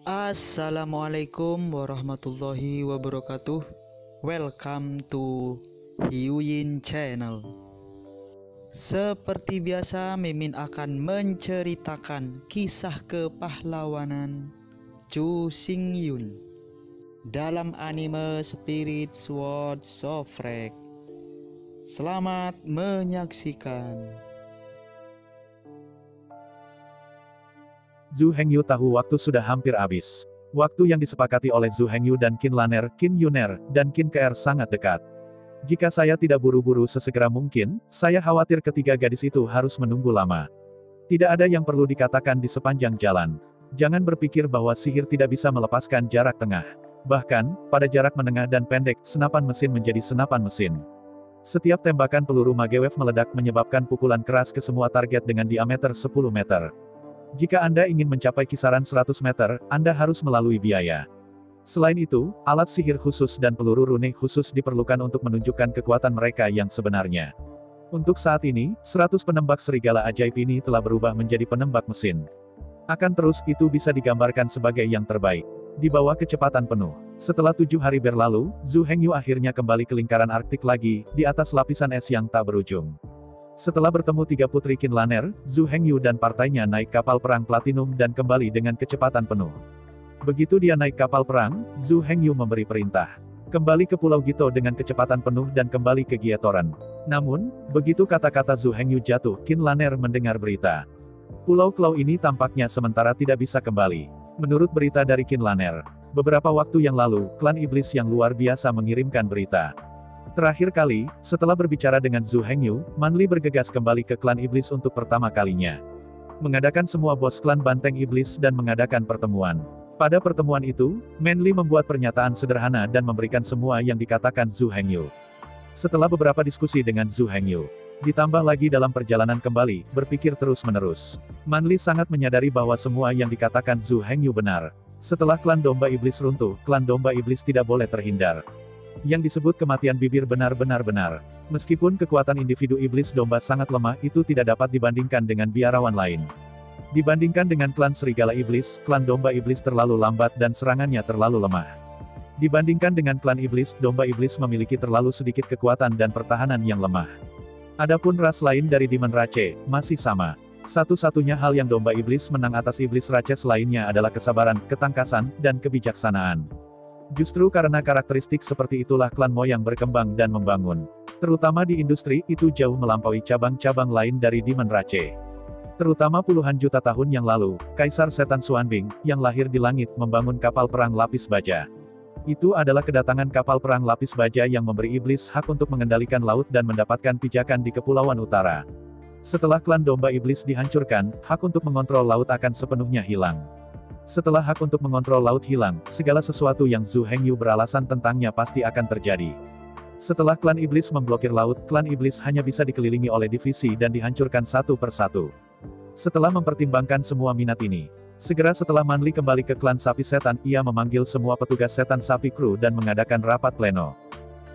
Assalamualaikum warahmatullahi wabarakatuh. Welcome to Hyuyin Channel. Seperti biasa, Mimin akan menceritakan kisah kepahlawanan Chu Xingyun dalam anime Spirit Sword Sofrek. Selamat menyaksikan. Zhu Hengyu tahu waktu sudah hampir habis. Waktu yang disepakati oleh Zhu Hengyu dan Qin Laner, Qin Yuner, dan Qin Keer sangat dekat. Jika saya tidak buru-buru sesegera mungkin, saya khawatir ketiga gadis itu harus menunggu lama. Tidak ada yang perlu dikatakan di sepanjang jalan. Jangan berpikir bahwa sihir tidak bisa melepaskan jarak tengah. Bahkan, pada jarak menengah dan pendek, senapan mesin menjadi senapan mesin. Setiap tembakan peluru Magewave meledak menyebabkan pukulan keras ke semua target dengan diameter 10 meter. Jika Anda ingin mencapai kisaran 100 meter, Anda harus melalui biaya. Selain itu, alat sihir khusus dan peluru rune khusus diperlukan untuk menunjukkan kekuatan mereka yang sebenarnya. Untuk saat ini, 100 penembak serigala ajaib ini telah berubah menjadi penembak mesin. Akan terus, itu bisa digambarkan sebagai yang terbaik. Di bawah kecepatan penuh. Setelah 7 hari berlalu, Zhu Hengyu akhirnya kembali ke lingkaran Arktik lagi, di atas lapisan es yang tak berujung. Setelah bertemu 3 putri Qin Laner, Zhu Hengyu dan partainya naik kapal perang Platinum dan kembali dengan kecepatan penuh. Begitu dia naik kapal perang, Zhu Hengyu memberi perintah. Kembali ke Pulau Gito dengan kecepatan penuh dan kembali ke Gietoran. Namun, begitu kata-kata Zhu Hengyu jatuh, Qin Laner mendengar berita. Pulau Klau ini tampaknya sementara tidak bisa kembali. Menurut berita dari Qin Laner, beberapa waktu yang lalu, klan iblis yang luar biasa mengirimkan berita. Terakhir kali, setelah berbicara dengan Zhu Hengyu, Manli bergegas kembali ke klan iblis untuk pertama kalinya. Mengadakan semua bos klan banteng iblis dan mengadakan pertemuan. Pada pertemuan itu, Manli membuat pernyataan sederhana dan memberikan semua yang dikatakan Zhu Hengyu. Setelah beberapa diskusi dengan Zhu Hengyu, ditambah lagi dalam perjalanan kembali, berpikir terus-menerus. Manli sangat menyadari bahwa semua yang dikatakan Zhu Hengyu benar. Setelah klan domba iblis runtuh, klan domba iblis tidak boleh terhindar. Yang disebut kematian bibir benar-benar benar. Meskipun kekuatan individu iblis domba sangat lemah, itu tidak dapat dibandingkan dengan biarawan lain. Dibandingkan dengan klan serigala iblis, klan domba iblis terlalu lambat dan serangannya terlalu lemah. Dibandingkan dengan klan iblis, domba iblis memiliki terlalu sedikit kekuatan dan pertahanan yang lemah. Adapun ras lain dari Demon Rache, masih sama. Satu-satunya hal yang domba iblis menang atas iblis Rache lainnya adalah kesabaran, ketangkasan, dan kebijaksanaan. Justru karena karakteristik seperti itulah klan Moyang berkembang dan membangun. Terutama di industri, itu jauh melampaui cabang-cabang lain dari Demon Rache. Terutama puluhan juta tahun yang lalu, Kaisar Setan Xuanbing, yang lahir di langit, membangun kapal perang lapis baja. Itu adalah kedatangan kapal perang lapis baja yang memberi iblis hak untuk mengendalikan laut dan mendapatkan pijakan di Kepulauan Utara. Setelah klan domba iblis dihancurkan, hak untuk mengontrol laut akan sepenuhnya hilang. Setelah hak untuk mengontrol laut hilang, segala sesuatu yang Zhu Hengyu beralasan tentangnya pasti akan terjadi. Setelah klan iblis memblokir laut, klan iblis hanya bisa dikelilingi oleh divisi dan dihancurkan satu persatu. Setelah mempertimbangkan semua minat ini, segera setelah Manli kembali ke klan sapi setan, ia memanggil semua petugas setan sapi kru dan mengadakan rapat pleno.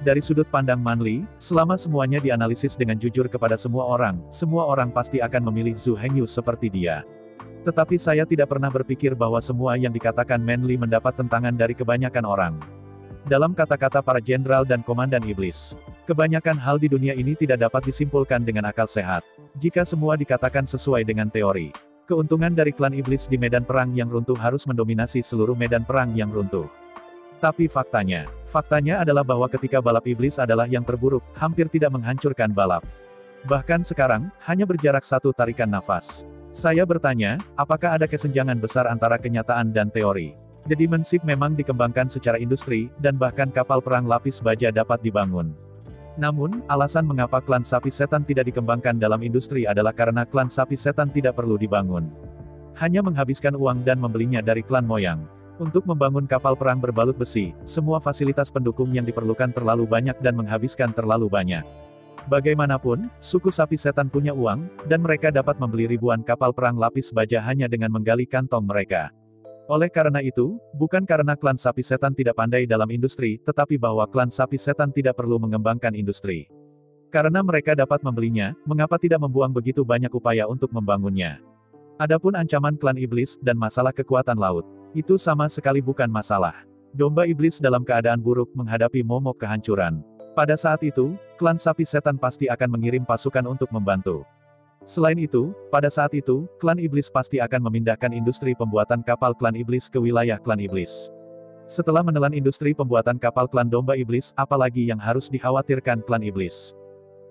Dari sudut pandang Manli, selama semuanya dianalisis dengan jujur kepada semua orang pasti akan memilih Zhu Hengyu seperti dia. Tetapi saya tidak pernah berpikir bahwa semua yang dikatakan Manli mendapat tentangan dari kebanyakan orang. Dalam kata-kata para jenderal dan komandan iblis, kebanyakan hal di dunia ini tidak dapat disimpulkan dengan akal sehat. Jika semua dikatakan sesuai dengan teori, keuntungan dari klan iblis di medan perang yang runtuh harus mendominasi seluruh medan perang yang runtuh. Tapi faktanya adalah bahwa ketika balap iblis adalah yang terburuk, hampir tidak menghancurkan balap. Bahkan sekarang, hanya berjarak satu tarikan nafas. Saya bertanya, apakah ada kesenjangan besar antara kenyataan dan teori? The Demon Ship memang dikembangkan secara industri, dan bahkan kapal perang lapis baja dapat dibangun. Namun, alasan mengapa klan sapi setan tidak dikembangkan dalam industri adalah karena klan sapi setan tidak perlu dibangun. Hanya menghabiskan uang dan membelinya dari klan Moyang. Untuk membangun kapal perang berbalut besi, semua fasilitas pendukung yang diperlukan terlalu banyak dan menghabiskan terlalu banyak. Bagaimanapun, suku sapi setan punya uang, dan mereka dapat membeli ribuan kapal perang lapis baja hanya dengan menggali kantong mereka. Oleh karena itu, bukan karena klan sapi setan tidak pandai dalam industri, tetapi bahwa klan sapi setan tidak perlu mengembangkan industri. Karena mereka dapat membelinya, mengapa tidak membuang begitu banyak upaya untuk membangunnya? Adapun ancaman klan iblis, dan masalah kekuatan laut. Itu sama sekali bukan masalah. Domba iblis dalam keadaan buruk menghadapi momok kehancuran. Pada saat itu, klan sapi setan pasti akan mengirim pasukan untuk membantu. Selain itu, pada saat itu, klan iblis pasti akan memindahkan industri pembuatan kapal klan iblis ke wilayah klan iblis. Setelah menelan industri pembuatan kapal klan domba iblis, apalagi yang harus dikhawatirkan klan iblis.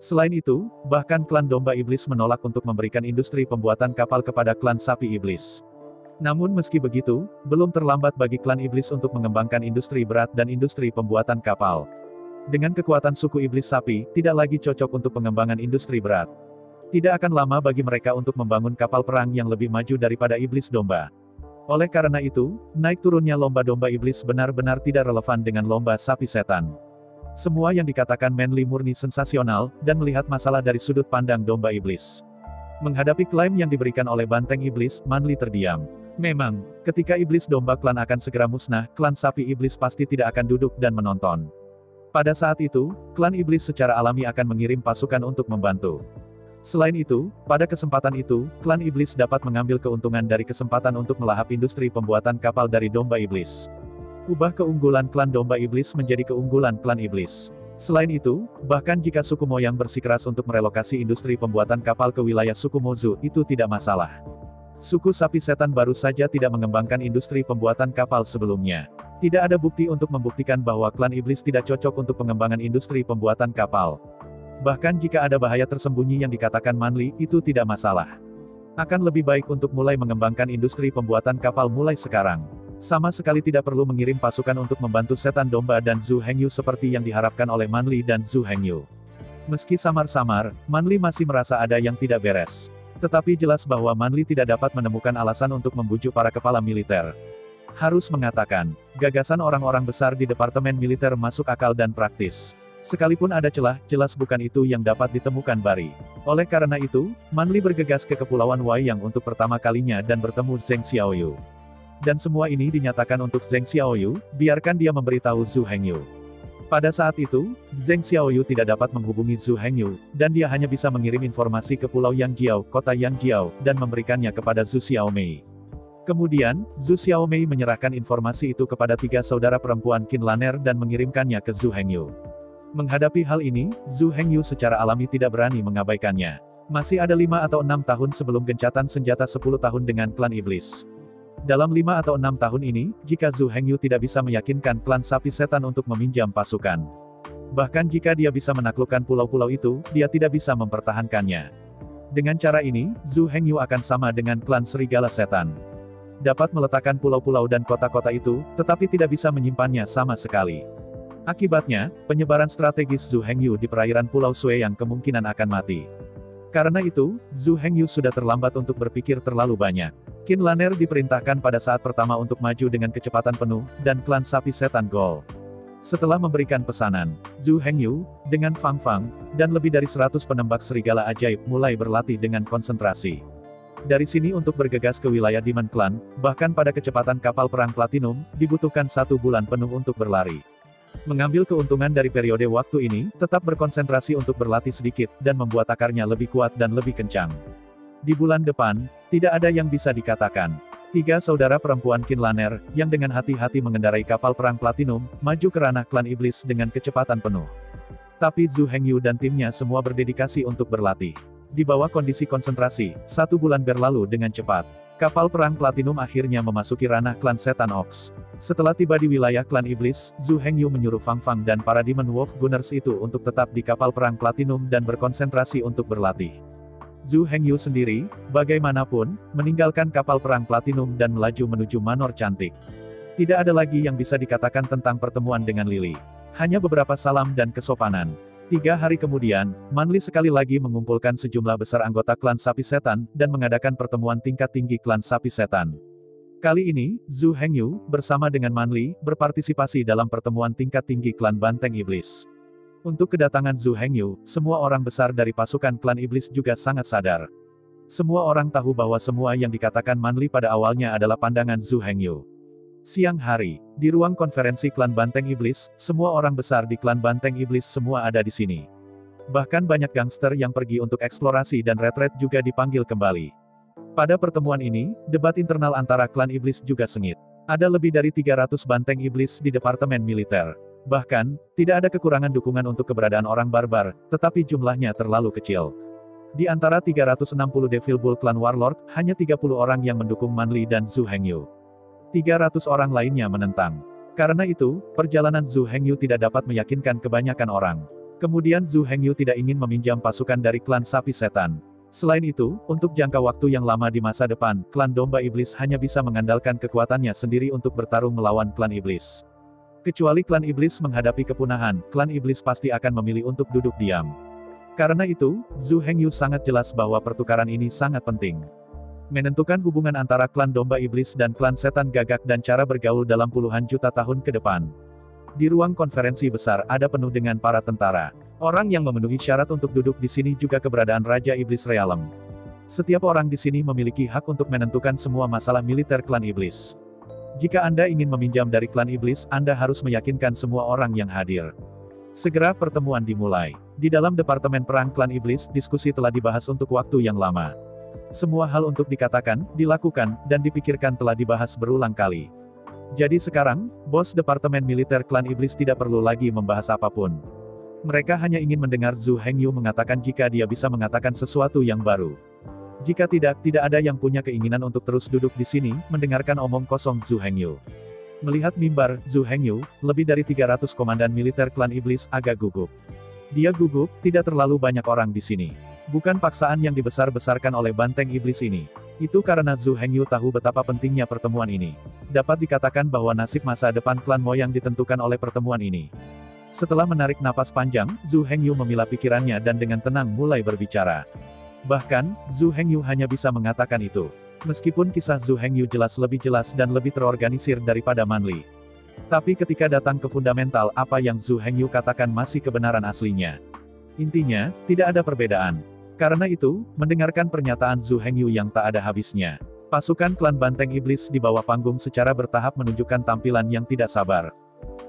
Selain itu, bahkan klan domba iblis menolak untuk memberikan industri pembuatan kapal kepada klan sapi iblis. Namun meski begitu, belum terlambat bagi klan iblis untuk mengembangkan industri berat dan industri pembuatan kapal. Dengan kekuatan suku iblis sapi, tidak lagi cocok untuk pengembangan industri berat. Tidak akan lama bagi mereka untuk membangun kapal perang yang lebih maju daripada iblis domba. Oleh karena itu, naik turunnya lomba domba iblis benar-benar tidak relevan dengan lomba sapi setan. Semua yang dikatakan Manly murni sensasional, dan melihat masalah dari sudut pandang domba iblis. Menghadapi klaim yang diberikan oleh banteng iblis, Manly terdiam. Memang, ketika iblis domba klan akan segera musnah, klan sapi iblis pasti tidak akan duduk dan menonton. Pada saat itu, klan iblis secara alami akan mengirim pasukan untuk membantu. Selain itu, pada kesempatan itu, klan iblis dapat mengambil keuntungan dari kesempatan untuk melahap industri pembuatan kapal dari domba iblis. Ubah keunggulan klan domba iblis menjadi keunggulan klan iblis. Selain itu, bahkan jika suku Moyang bersikeras untuk merelokasi industri pembuatan kapal ke wilayah suku Mozu, itu tidak masalah. Suku sapi setan baru saja tidak mengembangkan industri pembuatan kapal sebelumnya. Tidak ada bukti untuk membuktikan bahwa klan iblis tidak cocok untuk pengembangan industri pembuatan kapal. Bahkan jika ada bahaya tersembunyi yang dikatakan Manly, itu tidak masalah. Akan lebih baik untuk mulai mengembangkan industri pembuatan kapal mulai sekarang. Sama sekali tidak perlu mengirim pasukan untuk membantu setan domba dan Zhu Hengyu seperti yang diharapkan oleh Manly dan Zhu Hengyu. Meski samar-samar, Manly masih merasa ada yang tidak beres. Tetapi jelas bahwa Manly tidak dapat menemukan alasan untuk membujuk para kepala militer. Harus mengatakan, gagasan orang-orang besar di Departemen Militer masuk akal dan praktis. Sekalipun ada celah, jelas bukan itu yang dapat ditemukan Bari. Oleh karena itu, Manly bergegas ke Kepulauan Wayang untuk pertama kalinya dan bertemu Zheng Xiaoyu. Dan semua ini dinyatakan untuk Zheng Xiaoyu, biarkan dia memberitahu Zhu Hengyu. Pada saat itu, Zheng Xiaoyu tidak dapat menghubungi Zhu Hengyu, dan dia hanya bisa mengirim informasi ke Pulau Yangjiao, kota Yangjiao, dan memberikannya kepada Zhu Xiaomei. Kemudian, Zhu Xiaomei menyerahkan informasi itu kepada 3 saudara perempuan Qin Lanner dan mengirimkannya ke Zhu Hengyu. Menghadapi hal ini, Zhu Hengyu secara alami tidak berani mengabaikannya. Masih ada 5 atau 6 tahun sebelum gencatan senjata 10 tahun dengan klan iblis. Dalam 5 atau 6 tahun ini, jika Zhu Hengyu tidak bisa meyakinkan klan sapi setan untuk meminjam pasukan. Bahkan jika dia bisa menaklukkan pulau-pulau itu, dia tidak bisa mempertahankannya. Dengan cara ini, Zhu Hengyu akan sama dengan klan serigala setan. Dapat meletakkan pulau-pulau dan kota-kota itu, tetapi tidak bisa menyimpannya sama sekali. Akibatnya, penyebaran strategis Zhu Hengyu di perairan Pulau Sui yang kemungkinan akan mati. Karena itu, Zhu Hengyu sudah terlambat untuk berpikir terlalu banyak. Qin Lanner diperintahkan pada saat pertama untuk maju dengan kecepatan penuh, dan klan sapi setan Gol. Setelah memberikan pesanan, Zhu Hengyu, dengan Fang Fang, dan lebih dari 100 penembak serigala ajaib mulai berlatih dengan konsentrasi. Dari sini untuk bergegas ke wilayah Demon Clan, bahkan pada kecepatan kapal perang Platinum, dibutuhkan 1 bulan penuh untuk berlari. Mengambil keuntungan dari periode waktu ini, tetap berkonsentrasi untuk berlatih sedikit, dan membuat akarnya lebih kuat dan lebih kencang. Di bulan depan, tidak ada yang bisa dikatakan. 3 saudara perempuan Qin Lanner, yang dengan hati-hati mengendarai kapal perang Platinum, maju ke ranah klan iblis dengan kecepatan penuh. Tapi Zhu Hengyu dan timnya semua berdedikasi untuk berlatih. Di bawah kondisi konsentrasi, 1 bulan berlalu dengan cepat. Kapal perang Platinum akhirnya memasuki ranah klan Setan Ox. Setelah tiba di wilayah klan iblis, Zhu Hengyu menyuruh Fang Fang dan para Demon Wolf Gunners itu untuk tetap di kapal perang Platinum dan berkonsentrasi untuk berlatih. Zhu Hengyu sendiri, bagaimanapun, meninggalkan kapal perang Platinum dan melaju menuju Manor Cantik. Tidak ada lagi yang bisa dikatakan tentang pertemuan dengan Lily. Hanya beberapa salam dan kesopanan. 3 hari kemudian, Manly sekali lagi mengumpulkan sejumlah besar anggota klan Sapi Setan, dan mengadakan pertemuan tingkat tinggi klan Sapi Setan. Kali ini, Zhu Hengyu, bersama dengan Manly, berpartisipasi dalam pertemuan tingkat tinggi klan Banteng Iblis. Untuk kedatangan Zhu Hengyu, semua orang besar dari pasukan klan iblis juga sangat sadar. Semua orang tahu bahwa semua yang dikatakan Manly pada awalnya adalah pandangan Zhu Hengyu. Siang hari, di ruang konferensi klan Banteng Iblis, semua orang besar di klan Banteng Iblis semua ada di sini. Bahkan banyak gangster yang pergi untuk eksplorasi dan retret juga dipanggil kembali. Pada pertemuan ini, debat internal antara klan iblis juga sengit. Ada lebih dari 300 banteng iblis di departemen militer. Bahkan, tidak ada kekurangan dukungan untuk keberadaan orang barbar, tetapi jumlahnya terlalu kecil. Di antara 360 Devil Bull Clan Warlord, hanya 30 orang yang mendukung Manli dan Zhu Hengyu. 300 orang lainnya menentang. Karena itu, perjalanan Zhu Hengyu tidak dapat meyakinkan kebanyakan orang. Kemudian Zhu Hengyu tidak ingin meminjam pasukan dari klan sapi setan. Selain itu, untuk jangka waktu yang lama di masa depan, klan domba iblis hanya bisa mengandalkan kekuatannya sendiri untuk bertarung melawan klan iblis. Kecuali klan iblis menghadapi kepunahan, klan iblis pasti akan memilih untuk duduk diam. Karena itu, Zhu Hengyu sangat jelas bahwa pertukaran ini sangat penting. Menentukan hubungan antara klan domba iblis dan klan setan gagak dan cara bergaul dalam puluhan juta tahun ke depan. Di ruang konferensi besar ada penuh dengan para tentara. Orang yang memenuhi syarat untuk duduk di sini juga keberadaan Raja Iblis Realem. Setiap orang di sini memiliki hak untuk menentukan semua masalah militer klan iblis. Jika Anda ingin meminjam dari klan iblis, Anda harus meyakinkan semua orang yang hadir. Segera pertemuan dimulai. Di dalam Departemen Perang Klan Iblis, diskusi telah dibahas untuk waktu yang lama. Semua hal untuk dikatakan, dilakukan, dan dipikirkan telah dibahas berulang kali. Jadi sekarang, bos Departemen Militer Klan Iblis tidak perlu lagi membahas apapun. Mereka hanya ingin mendengar Zhu Hengyu mengatakan jika dia bisa mengatakan sesuatu yang baru. Jika tidak ada yang punya keinginan untuk terus duduk di sini, mendengarkan omong kosong Zhu Hengyu. Melihat mimbar, Zhu Hengyu, lebih dari 300 komandan militer klan iblis, agak gugup. Dia gugup, tidak terlalu banyak orang di sini. Bukan paksaan yang dibesar-besarkan oleh banteng iblis ini. Itu karena Zhu Hengyu tahu betapa pentingnya pertemuan ini. Dapat dikatakan bahwa nasib masa depan klan Moyang ditentukan oleh pertemuan ini. Setelah menarik napas panjang, Zhu Hengyu memilah pikirannya dan dengan tenang mulai berbicara. Bahkan, Zhu Hengyu hanya bisa mengatakan itu. Meskipun kisah Zhu Hengyu jelas lebih jelas dan lebih terorganisir daripada Manli. Tapi ketika datang ke fundamental, apa yang Zhu Hengyu katakan masih kebenaran aslinya. Intinya, tidak ada perbedaan. Karena itu, mendengarkan pernyataan Zhu Hengyu yang tak ada habisnya. Pasukan klan banteng iblis di bawah panggung secara bertahap menunjukkan tampilan yang tidak sabar.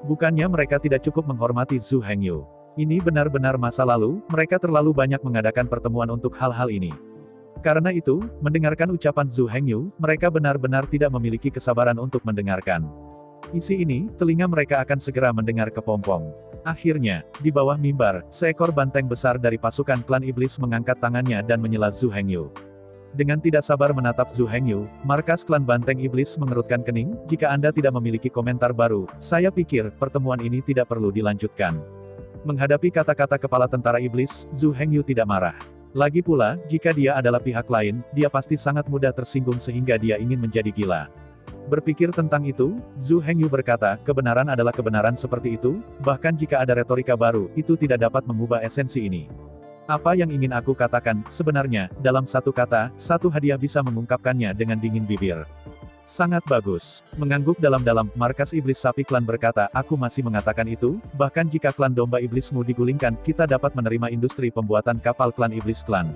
Bukannya mereka tidak cukup menghormati Zhu Hengyu. Ini benar-benar masa lalu, mereka terlalu banyak mengadakan pertemuan untuk hal-hal ini. Karena itu, mendengarkan ucapan Zhu Hengyu, mereka benar-benar tidak memiliki kesabaran untuk mendengarkan. Isi ini, telinga mereka akan segera mendengar kepompong. Akhirnya, di bawah mimbar, seekor banteng besar dari pasukan klan iblis mengangkat tangannya dan menyela Zhu Hengyu. Dengan tidak sabar menatap Zhu Hengyu, markas klan banteng iblis mengerutkan kening, jika Anda tidak memiliki komentar baru, saya pikir, pertemuan ini tidak perlu dilanjutkan. Menghadapi kata-kata kepala tentara iblis, Zhu Hengyu tidak marah. Lagi pula, jika dia adalah pihak lain, dia pasti sangat mudah tersinggung sehingga dia ingin menjadi gila. Berpikir tentang itu, Zhu Hengyu berkata, kebenaran adalah kebenaran seperti itu, bahkan jika ada retorika baru, itu tidak dapat mengubah esensi ini. Apa yang ingin aku katakan, sebenarnya, dalam satu kata, satu hadiah bisa mengungkapkannya dengan dingin bibir. Sangat bagus. Mengangguk dalam-dalam, markas iblis sapi klan berkata, aku masih mengatakan itu, bahkan jika klan domba iblismu digulingkan, kita dapat menerima industri pembuatan kapal klan iblis klan.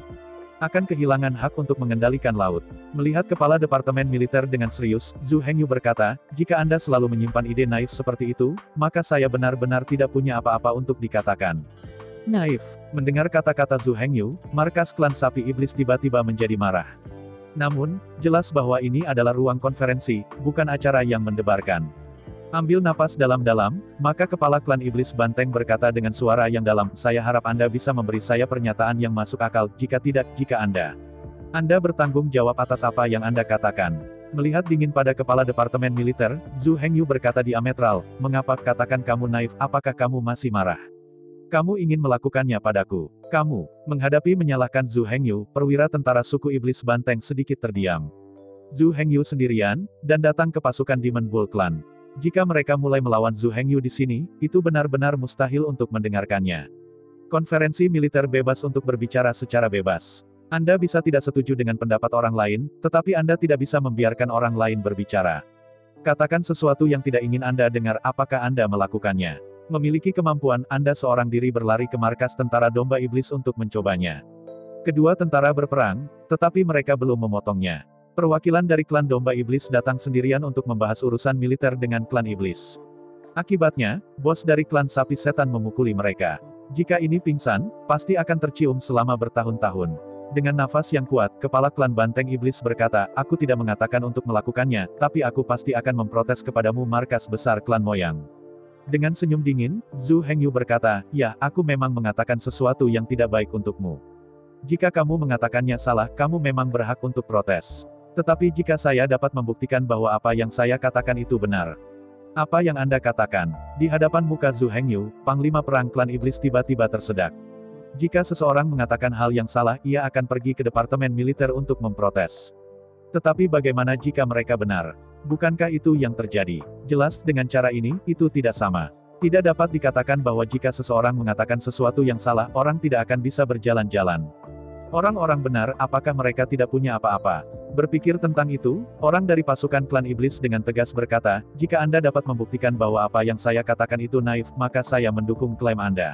Akan kehilangan hak untuk mengendalikan laut. Melihat kepala departemen militer dengan serius, Zhu Hengyu berkata, jika Anda selalu menyimpan ide naif seperti itu, maka saya benar-benar tidak punya apa-apa untuk dikatakan. Naif. Mendengar kata-kata Zhu Hengyu, markas klan sapi iblis tiba-tiba menjadi marah. Namun, jelas bahwa ini adalah ruang konferensi, bukan acara yang mendebarkan. Ambil napas dalam-dalam, maka kepala klan iblis banteng berkata dengan suara yang dalam, saya harap Anda bisa memberi saya pernyataan yang masuk akal, jika tidak, jika Anda bertanggung jawab atas apa yang Anda katakan. Melihat dingin pada kepala departemen militer, Zhu Hengyu berkata diametral, mengapa katakan kamu naif, apakah kamu masih marah? Kamu ingin melakukannya padaku. Kamu, menghadapi menyalahkan Zhu Hengyu, perwira tentara suku iblis banteng sedikit terdiam. Zhu Hengyu sendirian, dan datang ke pasukan Demon Bull Clan. Jika mereka mulai melawan Zhu Hengyu di sini, itu benar-benar mustahil untuk mendengarkannya. Konferensi militer bebas untuk berbicara secara bebas. Anda bisa tidak setuju dengan pendapat orang lain, tetapi Anda tidak bisa membiarkan orang lain berbicara. Katakan sesuatu yang tidak ingin Anda dengar, apakah Anda melakukannya? Memiliki kemampuan, Anda seorang diri berlari ke markas tentara domba iblis untuk mencobanya. Kedua tentara berperang, tetapi mereka belum memotongnya. Perwakilan dari klan domba iblis datang sendirian untuk membahas urusan militer dengan klan iblis. Akibatnya, bos dari klan sapi setan memukuli mereka. Jika ini pingsan, pasti akan tercium selama bertahun-tahun. Dengan nafas yang kuat, kepala klan Banteng Iblis berkata, aku tidak mengatakan untuk melakukannya, tapi aku pasti akan memprotes kepadamu markas besar klan Moyang. Dengan senyum dingin, Zhu Hengyu berkata, ya, aku memang mengatakan sesuatu yang tidak baik untukmu. Jika kamu mengatakannya salah, kamu memang berhak untuk protes. Tetapi jika saya dapat membuktikan bahwa apa yang saya katakan itu benar. Apa yang Anda katakan? Di hadapan muka Zhu Hengyu, Panglima Perang Klan Iblis tiba-tiba tersedak. Jika seseorang mengatakan hal yang salah, ia akan pergi ke Departemen Militer untuk memprotes. Tetapi bagaimana jika mereka benar? Bukankah itu yang terjadi? Jelas, dengan cara ini, itu tidak sama. Tidak dapat dikatakan bahwa jika seseorang mengatakan sesuatu yang salah, orang tidak akan bisa berjalan-jalan. Orang-orang benar, apakah mereka tidak punya apa-apa? Berpikir tentang itu, orang dari pasukan klan Iblis dengan tegas berkata, jika Anda dapat membuktikan bahwa apa yang saya katakan itu naif, maka saya mendukung klaim Anda.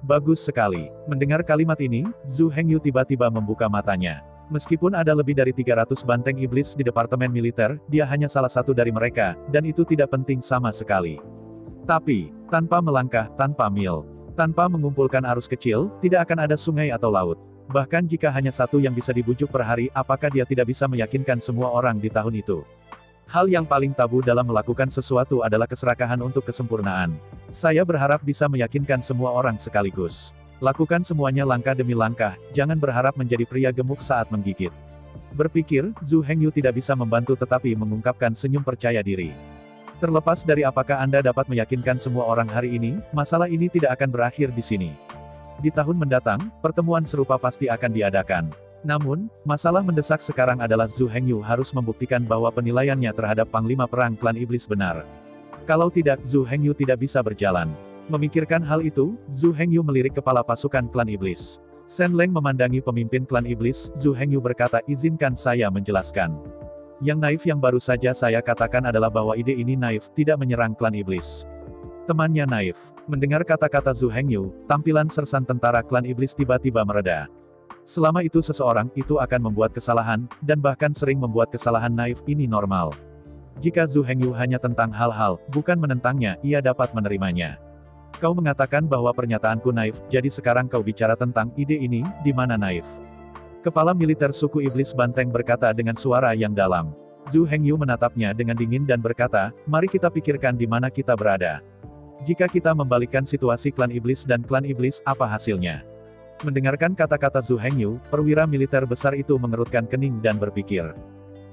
Bagus sekali. Mendengar kalimat ini, Zhu Hengyu tiba-tiba membuka matanya. Meskipun ada lebih dari 300 banteng iblis di Departemen Militer, dia hanya salah satu dari mereka, dan itu tidak penting sama sekali. Tapi, tanpa melangkah, tanpa mil, tanpa mengumpulkan arus kecil, tidak akan ada sungai atau laut. Bahkan jika hanya satu yang bisa dibujuk per hari, apakah dia tidak bisa meyakinkan semua orang di tahun itu? Hal yang paling tabu dalam melakukan sesuatu adalah keserakahan untuk kesempurnaan. Saya berharap bisa meyakinkan semua orang sekaligus. Lakukan semuanya langkah demi langkah, jangan berharap menjadi pria gemuk saat menggigit. Berpikir, Zhu Hengyu tidak bisa membantu tetapi mengungkapkan senyum percaya diri. Terlepas dari apakah Anda dapat meyakinkan semua orang hari ini, masalah ini tidak akan berakhir di sini. Di tahun mendatang, pertemuan serupa pasti akan diadakan. Namun, masalah mendesak sekarang adalah Zhu Hengyu harus membuktikan bahwa penilaiannya terhadap Panglima Perang Klan Iblis benar. Kalau tidak, Zhu Hengyu tidak bisa berjalan. Memikirkan hal itu, Zhu Hengyu melirik kepala pasukan klan Iblis. Shen Leng memandangi pemimpin klan Iblis, Zhu Hengyu berkata, izinkan saya menjelaskan. Yang naif yang baru saja saya katakan adalah bahwa ide ini naif, tidak menyerang klan Iblis. Temannya naif. Mendengar kata-kata Zhu Hengyu, tampilan sersan tentara klan Iblis tiba-tiba mereda. Selama itu seseorang itu akan membuat kesalahan, dan bahkan sering membuat kesalahan naif, ini normal. Jika Zhu Hengyu hanya tentang hal-hal, bukan menentangnya, ia dapat menerimanya. Kau mengatakan bahwa pernyataanku naif, jadi sekarang kau bicara tentang ide ini, di mana naif? Kepala militer suku Iblis Banteng berkata dengan suara yang dalam. Zhu Hengyu menatapnya dengan dingin dan berkata, mari kita pikirkan di mana kita berada. Jika kita membalikkan situasi klan Iblis dan klan Iblis, apa hasilnya? Mendengarkan kata-kata Zhu Hengyu, perwira militer besar itu mengerutkan kening dan berpikir.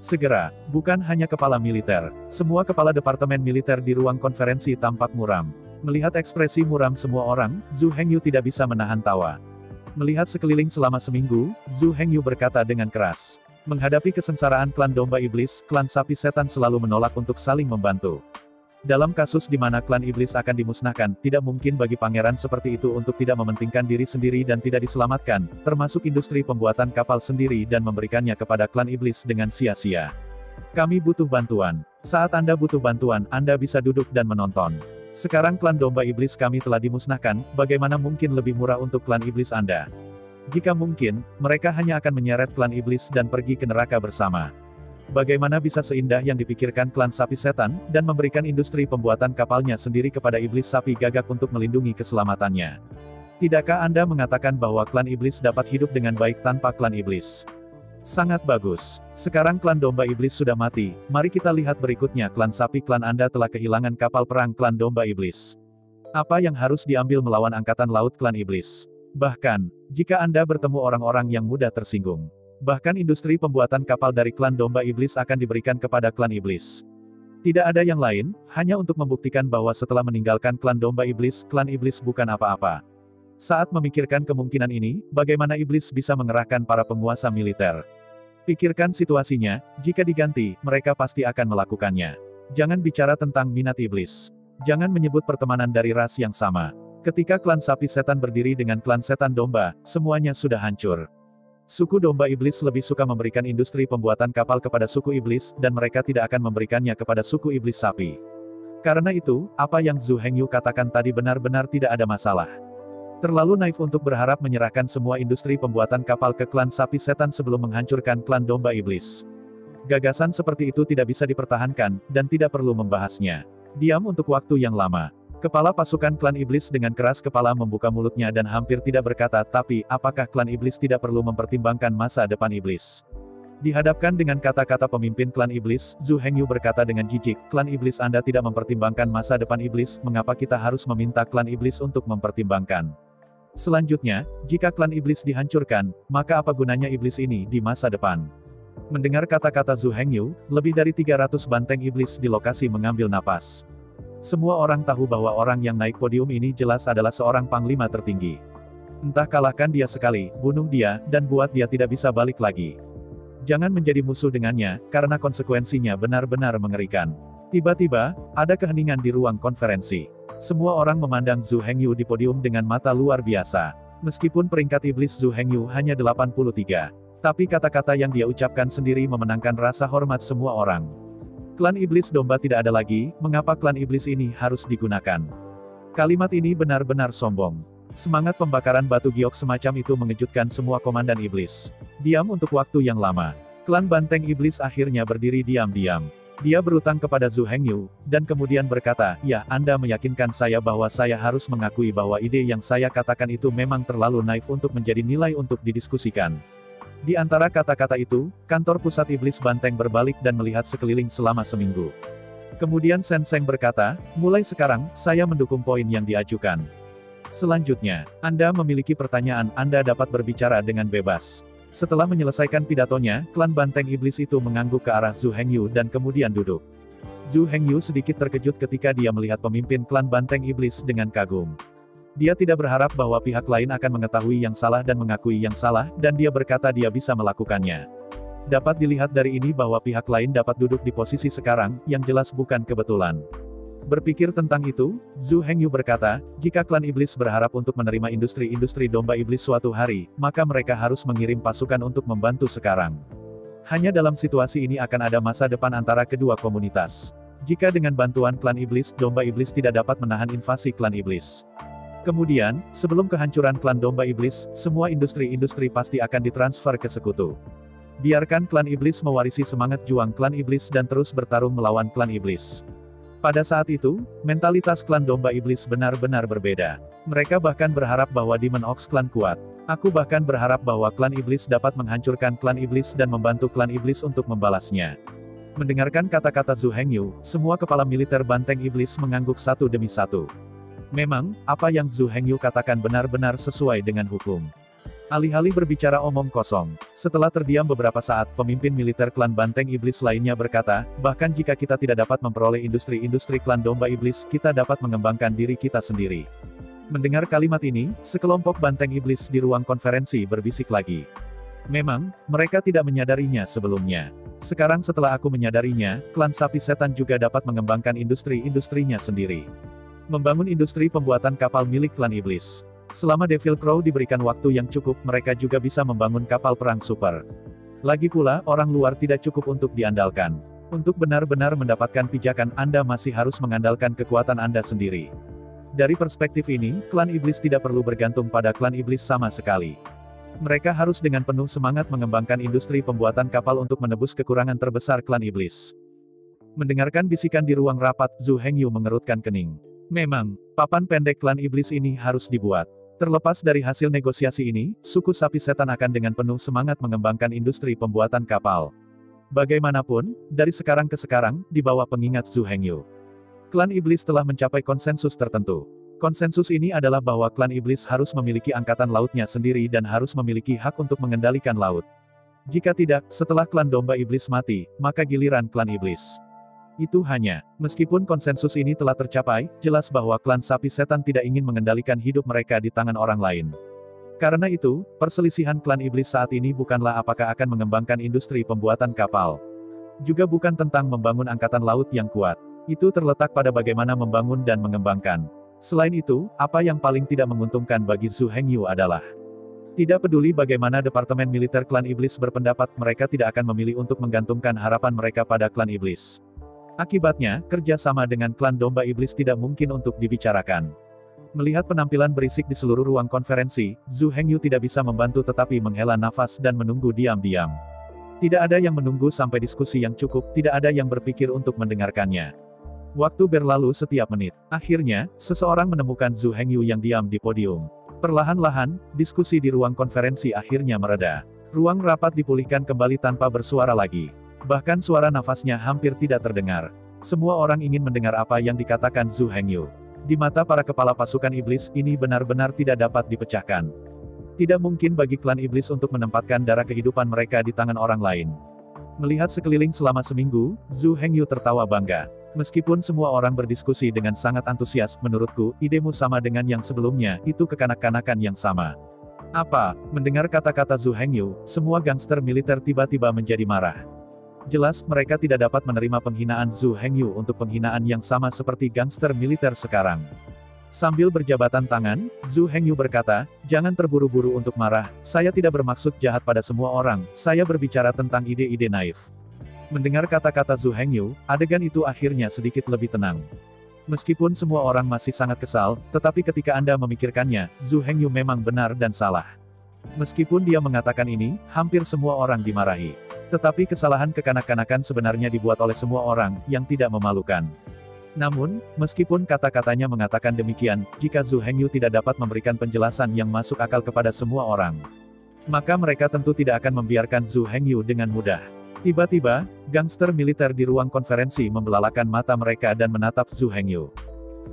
Segera, bukan hanya kepala militer, semua kepala departemen militer di ruang konferensi tampak muram. Melihat ekspresi muram semua orang, Zhu Hengyu tidak bisa menahan tawa. Melihat sekeliling selama seminggu, Zhu Hengyu berkata dengan keras. Menghadapi kesengsaraan klan domba iblis, klan sapi setan selalu menolak untuk saling membantu. Dalam kasus di mana klan iblis akan dimusnahkan, tidak mungkin bagi pangeran seperti itu untuk tidak mementingkan diri sendiri dan tidak diselamatkan, termasuk industri pembuatan kapal sendiri dan memberikannya kepada klan iblis dengan sia-sia. Kami butuh bantuan. Saat Anda butuh bantuan, Anda bisa duduk dan menonton. Sekarang klan domba iblis kami telah dimusnahkan, bagaimana mungkin lebih murah untuk klan iblis Anda? Jika mungkin, mereka hanya akan menyeret klan iblis dan pergi ke neraka bersama. Bagaimana bisa seindah yang dipikirkan klan sapi setan, dan memberikan industri pembuatan kapalnya sendiri kepada iblis sapi gagak untuk melindungi keselamatannya? Tidakkah Anda mengatakan bahwa klan iblis dapat hidup dengan baik tanpa klan iblis? Sangat bagus. Sekarang klan domba iblis sudah mati, mari kita lihat berikutnya klan sapi klan Anda telah kehilangan kapal perang klan domba iblis. Apa yang harus diambil melawan angkatan laut klan iblis? Bahkan, jika Anda bertemu orang-orang yang mudah tersinggung. Bahkan industri pembuatan kapal dari klan domba iblis akan diberikan kepada klan iblis. Tidak ada yang lain, hanya untuk membuktikan bahwa setelah meninggalkan klan domba iblis bukan apa-apa. Saat memikirkan kemungkinan ini, bagaimana iblis bisa mengerahkan para penguasa militer? Pikirkan situasinya, jika diganti, mereka pasti akan melakukannya. Jangan bicara tentang minat iblis. Jangan menyebut pertemanan dari ras yang sama. Ketika klan sapi setan berdiri dengan klan setan domba, semuanya sudah hancur. Suku domba iblis lebih suka memberikan industri pembuatan kapal kepada suku iblis, dan mereka tidak akan memberikannya kepada suku iblis sapi. Karena itu, apa yang Zhu Hengyu katakan tadi benar-benar tidak ada masalah. Terlalu naif untuk berharap menyerahkan semua industri pembuatan kapal ke klan sapi setan sebelum menghancurkan klan domba iblis. Gagasan seperti itu tidak bisa dipertahankan, dan tidak perlu membahasnya. Diam untuk waktu yang lama. Kepala pasukan klan iblis dengan keras kepala membuka mulutnya dan hampir tidak berkata, tapi, apakah klan iblis tidak perlu mempertimbangkan masa depan iblis? Dihadapkan dengan kata-kata pemimpin klan iblis, Zhu Hengyu berkata dengan jijik, klan iblis Anda tidak mempertimbangkan masa depan iblis, mengapa kita harus meminta klan iblis untuk mempertimbangkan? Selanjutnya, jika klan iblis dihancurkan, maka apa gunanya iblis ini di masa depan? Mendengar kata-kata Zhu Hengyu, lebih dari 300 banteng iblis di lokasi mengambil napas. Semua orang tahu bahwa orang yang naik podium ini jelas adalah seorang panglima tertinggi. Entah kalahkan dia sekali, bunuh dia, dan buat dia tidak bisa balik lagi. Jangan menjadi musuh dengannya, karena konsekuensinya benar-benar mengerikan. Tiba-tiba, ada keheningan di ruang konferensi. Semua orang memandang Zhu Hengyu di podium dengan mata luar biasa. Meskipun peringkat iblis Zhu Hengyu hanya 83. Tapi kata-kata yang dia ucapkan sendiri memenangkan rasa hormat semua orang. Klan iblis domba tidak ada lagi, mengapa klan iblis ini harus digunakan? Kalimat ini benar-benar sombong. Semangat pembakaran batu giok semacam itu mengejutkan semua komandan iblis. Diam untuk waktu yang lama. Klan banteng iblis akhirnya berdiri diam-diam. Dia berutang kepada Zhu Hengyu, dan kemudian berkata, ya, Anda meyakinkan saya bahwa saya harus mengakui bahwa ide yang saya katakan itu memang terlalu naif untuk menjadi nilai untuk didiskusikan. Di antara kata-kata itu, kantor pusat iblis banteng berbalik dan melihat sekeliling selama seminggu. Kemudian Shen Sheng berkata, mulai sekarang, saya mendukung poin yang diajukan. Selanjutnya, Anda memiliki pertanyaan, Anda dapat berbicara dengan bebas. Setelah menyelesaikan pidatonya, klan banteng iblis itu mengangguk ke arah Zhu Hengyu dan kemudian duduk. Zhu Hengyu sedikit terkejut ketika dia melihat pemimpin klan banteng iblis dengan kagum. Dia tidak berharap bahwa pihak lain akan mengetahui yang salah dan mengakui yang salah, dan dia berkata dia bisa melakukannya. Dapat dilihat dari ini bahwa pihak lain dapat duduk di posisi sekarang, yang jelas bukan kebetulan. Berpikir tentang itu, Zhu Hengyu berkata, jika klan iblis berharap untuk menerima industri-industri domba iblis suatu hari, maka mereka harus mengirim pasukan untuk membantu sekarang. Hanya dalam situasi ini akan ada masa depan antara kedua komunitas. Jika dengan bantuan klan iblis, domba iblis tidak dapat menahan invasi klan iblis. Kemudian, sebelum kehancuran klan domba iblis, semua industri-industri pasti akan ditransfer ke sekutu. Biarkan klan iblis mewarisi semangat juang klan iblis dan terus bertarung melawan klan iblis. Pada saat itu, mentalitas klan domba iblis benar-benar berbeda. Mereka bahkan berharap bahwa Demon Ox klan kuat. Aku bahkan berharap bahwa klan iblis dapat menghancurkan klan iblis dan membantu klan iblis untuk membalasnya. Mendengarkan kata-kata Zhu Hengyu, semua kepala militer banteng iblis mengangguk satu demi satu. Memang, apa yang Zhu Hengyu katakan benar-benar sesuai dengan hukum. Alih-alih berbicara omong kosong. Setelah terdiam beberapa saat, pemimpin militer klan banteng iblis lainnya berkata, bahkan jika kita tidak dapat memperoleh industri-industri klan domba iblis, kita dapat mengembangkan diri kita sendiri. Mendengar kalimat ini, sekelompok banteng iblis di ruang konferensi berbisik lagi. Memang, mereka tidak menyadarinya sebelumnya. Sekarang setelah aku menyadarinya, klan sapi setan juga dapat mengembangkan industri-industrinya sendiri. Membangun industri pembuatan kapal milik klan iblis. Selama Devil Crow diberikan waktu yang cukup, mereka juga bisa membangun kapal perang super. Lagi pula, orang luar tidak cukup untuk diandalkan. Untuk benar-benar mendapatkan pijakan, Anda masih harus mengandalkan kekuatan Anda sendiri. Dari perspektif ini, klan iblis tidak perlu bergantung pada klan iblis sama sekali. Mereka harus dengan penuh semangat mengembangkan industri pembuatan kapal untuk menebus kekurangan terbesar klan iblis. Mendengarkan bisikan di ruang rapat, Zhu Hengyu mengerutkan kening. Memang, papan pendek klan iblis ini harus dibuat. Terlepas dari hasil negosiasi ini, suku sapi setan akan dengan penuh semangat mengembangkan industri pembuatan kapal. Bagaimanapun, dari sekarang ke sekarang, di bawah pengingat Zhu Hengyu, klan iblis telah mencapai konsensus tertentu. Konsensus ini adalah bahwa klan iblis harus memiliki angkatan lautnya sendiri dan harus memiliki hak untuk mengendalikan laut. Jika tidak, setelah klan domba iblis mati, maka giliran klan iblis. Itu hanya, meskipun konsensus ini telah tercapai, jelas bahwa klan sapi setan tidak ingin mengendalikan hidup mereka di tangan orang lain. Karena itu, perselisihan klan iblis saat ini bukanlah apakah akan mengembangkan industri pembuatan kapal. Juga bukan tentang membangun angkatan laut yang kuat. Itu terletak pada bagaimana membangun dan mengembangkan. Selain itu, apa yang paling tidak menguntungkan bagi Zhu Hengyu adalah, tidak peduli bagaimana Departemen Militer klan iblis berpendapat, mereka tidak akan memilih untuk menggantungkan harapan mereka pada klan iblis. Akibatnya, kerjasama dengan klan domba iblis tidak mungkin untuk dibicarakan. Melihat penampilan berisik di seluruh ruang konferensi, Zhu Hengyu tidak bisa membantu tetapi menghela nafas dan menunggu diam-diam. Tidak ada yang menunggu sampai diskusi yang cukup, tidak ada yang berpikir untuk mendengarkannya. Waktu berlalu setiap menit. Akhirnya, seseorang menemukan Zhu Hengyu yang diam di podium. Perlahan-lahan, diskusi di ruang konferensi akhirnya mereda. Ruang rapat dipulihkan kembali tanpa bersuara lagi. Bahkan suara nafasnya hampir tidak terdengar. Semua orang ingin mendengar apa yang dikatakan Zhu Hengyu. Di mata para kepala pasukan iblis, ini benar-benar tidak dapat dipecahkan. Tidak mungkin bagi klan iblis untuk menempatkan darah kehidupan mereka di tangan orang lain. Melihat sekeliling selama seminggu, Zhu Hengyu tertawa bangga. Meskipun semua orang berdiskusi dengan sangat antusias, menurutku, idemu sama dengan yang sebelumnya, itu kekanak-kanakan yang sama. Apa? Mendengar kata-kata Zhu Hengyu, semua gangster militer tiba-tiba menjadi marah. Jelas, mereka tidak dapat menerima penghinaan Zhu Hengyu untuk penghinaan yang sama seperti gangster militer sekarang. Sambil berjabatan tangan, Zhu Hengyu berkata, "Jangan terburu-buru untuk marah, saya tidak bermaksud jahat pada semua orang, saya berbicara tentang ide-ide naif." Mendengar kata-kata Zhu Hengyu, adegan itu akhirnya sedikit lebih tenang. Meskipun semua orang masih sangat kesal, tetapi ketika Anda memikirkannya, Zhu Hengyu memang benar dan salah. Meskipun dia mengatakan ini, hampir semua orang dimarahi. Tetapi kesalahan kekanak-kanakan sebenarnya dibuat oleh semua orang, yang tidak memalukan. Namun, meskipun kata-katanya mengatakan demikian, jika Zhu Hengyu tidak dapat memberikan penjelasan yang masuk akal kepada semua orang, maka mereka tentu tidak akan membiarkan Zhu Hengyu dengan mudah. Tiba-tiba, gangster militer di ruang konferensi membelalakan mata mereka dan menatap Zhu Hengyu.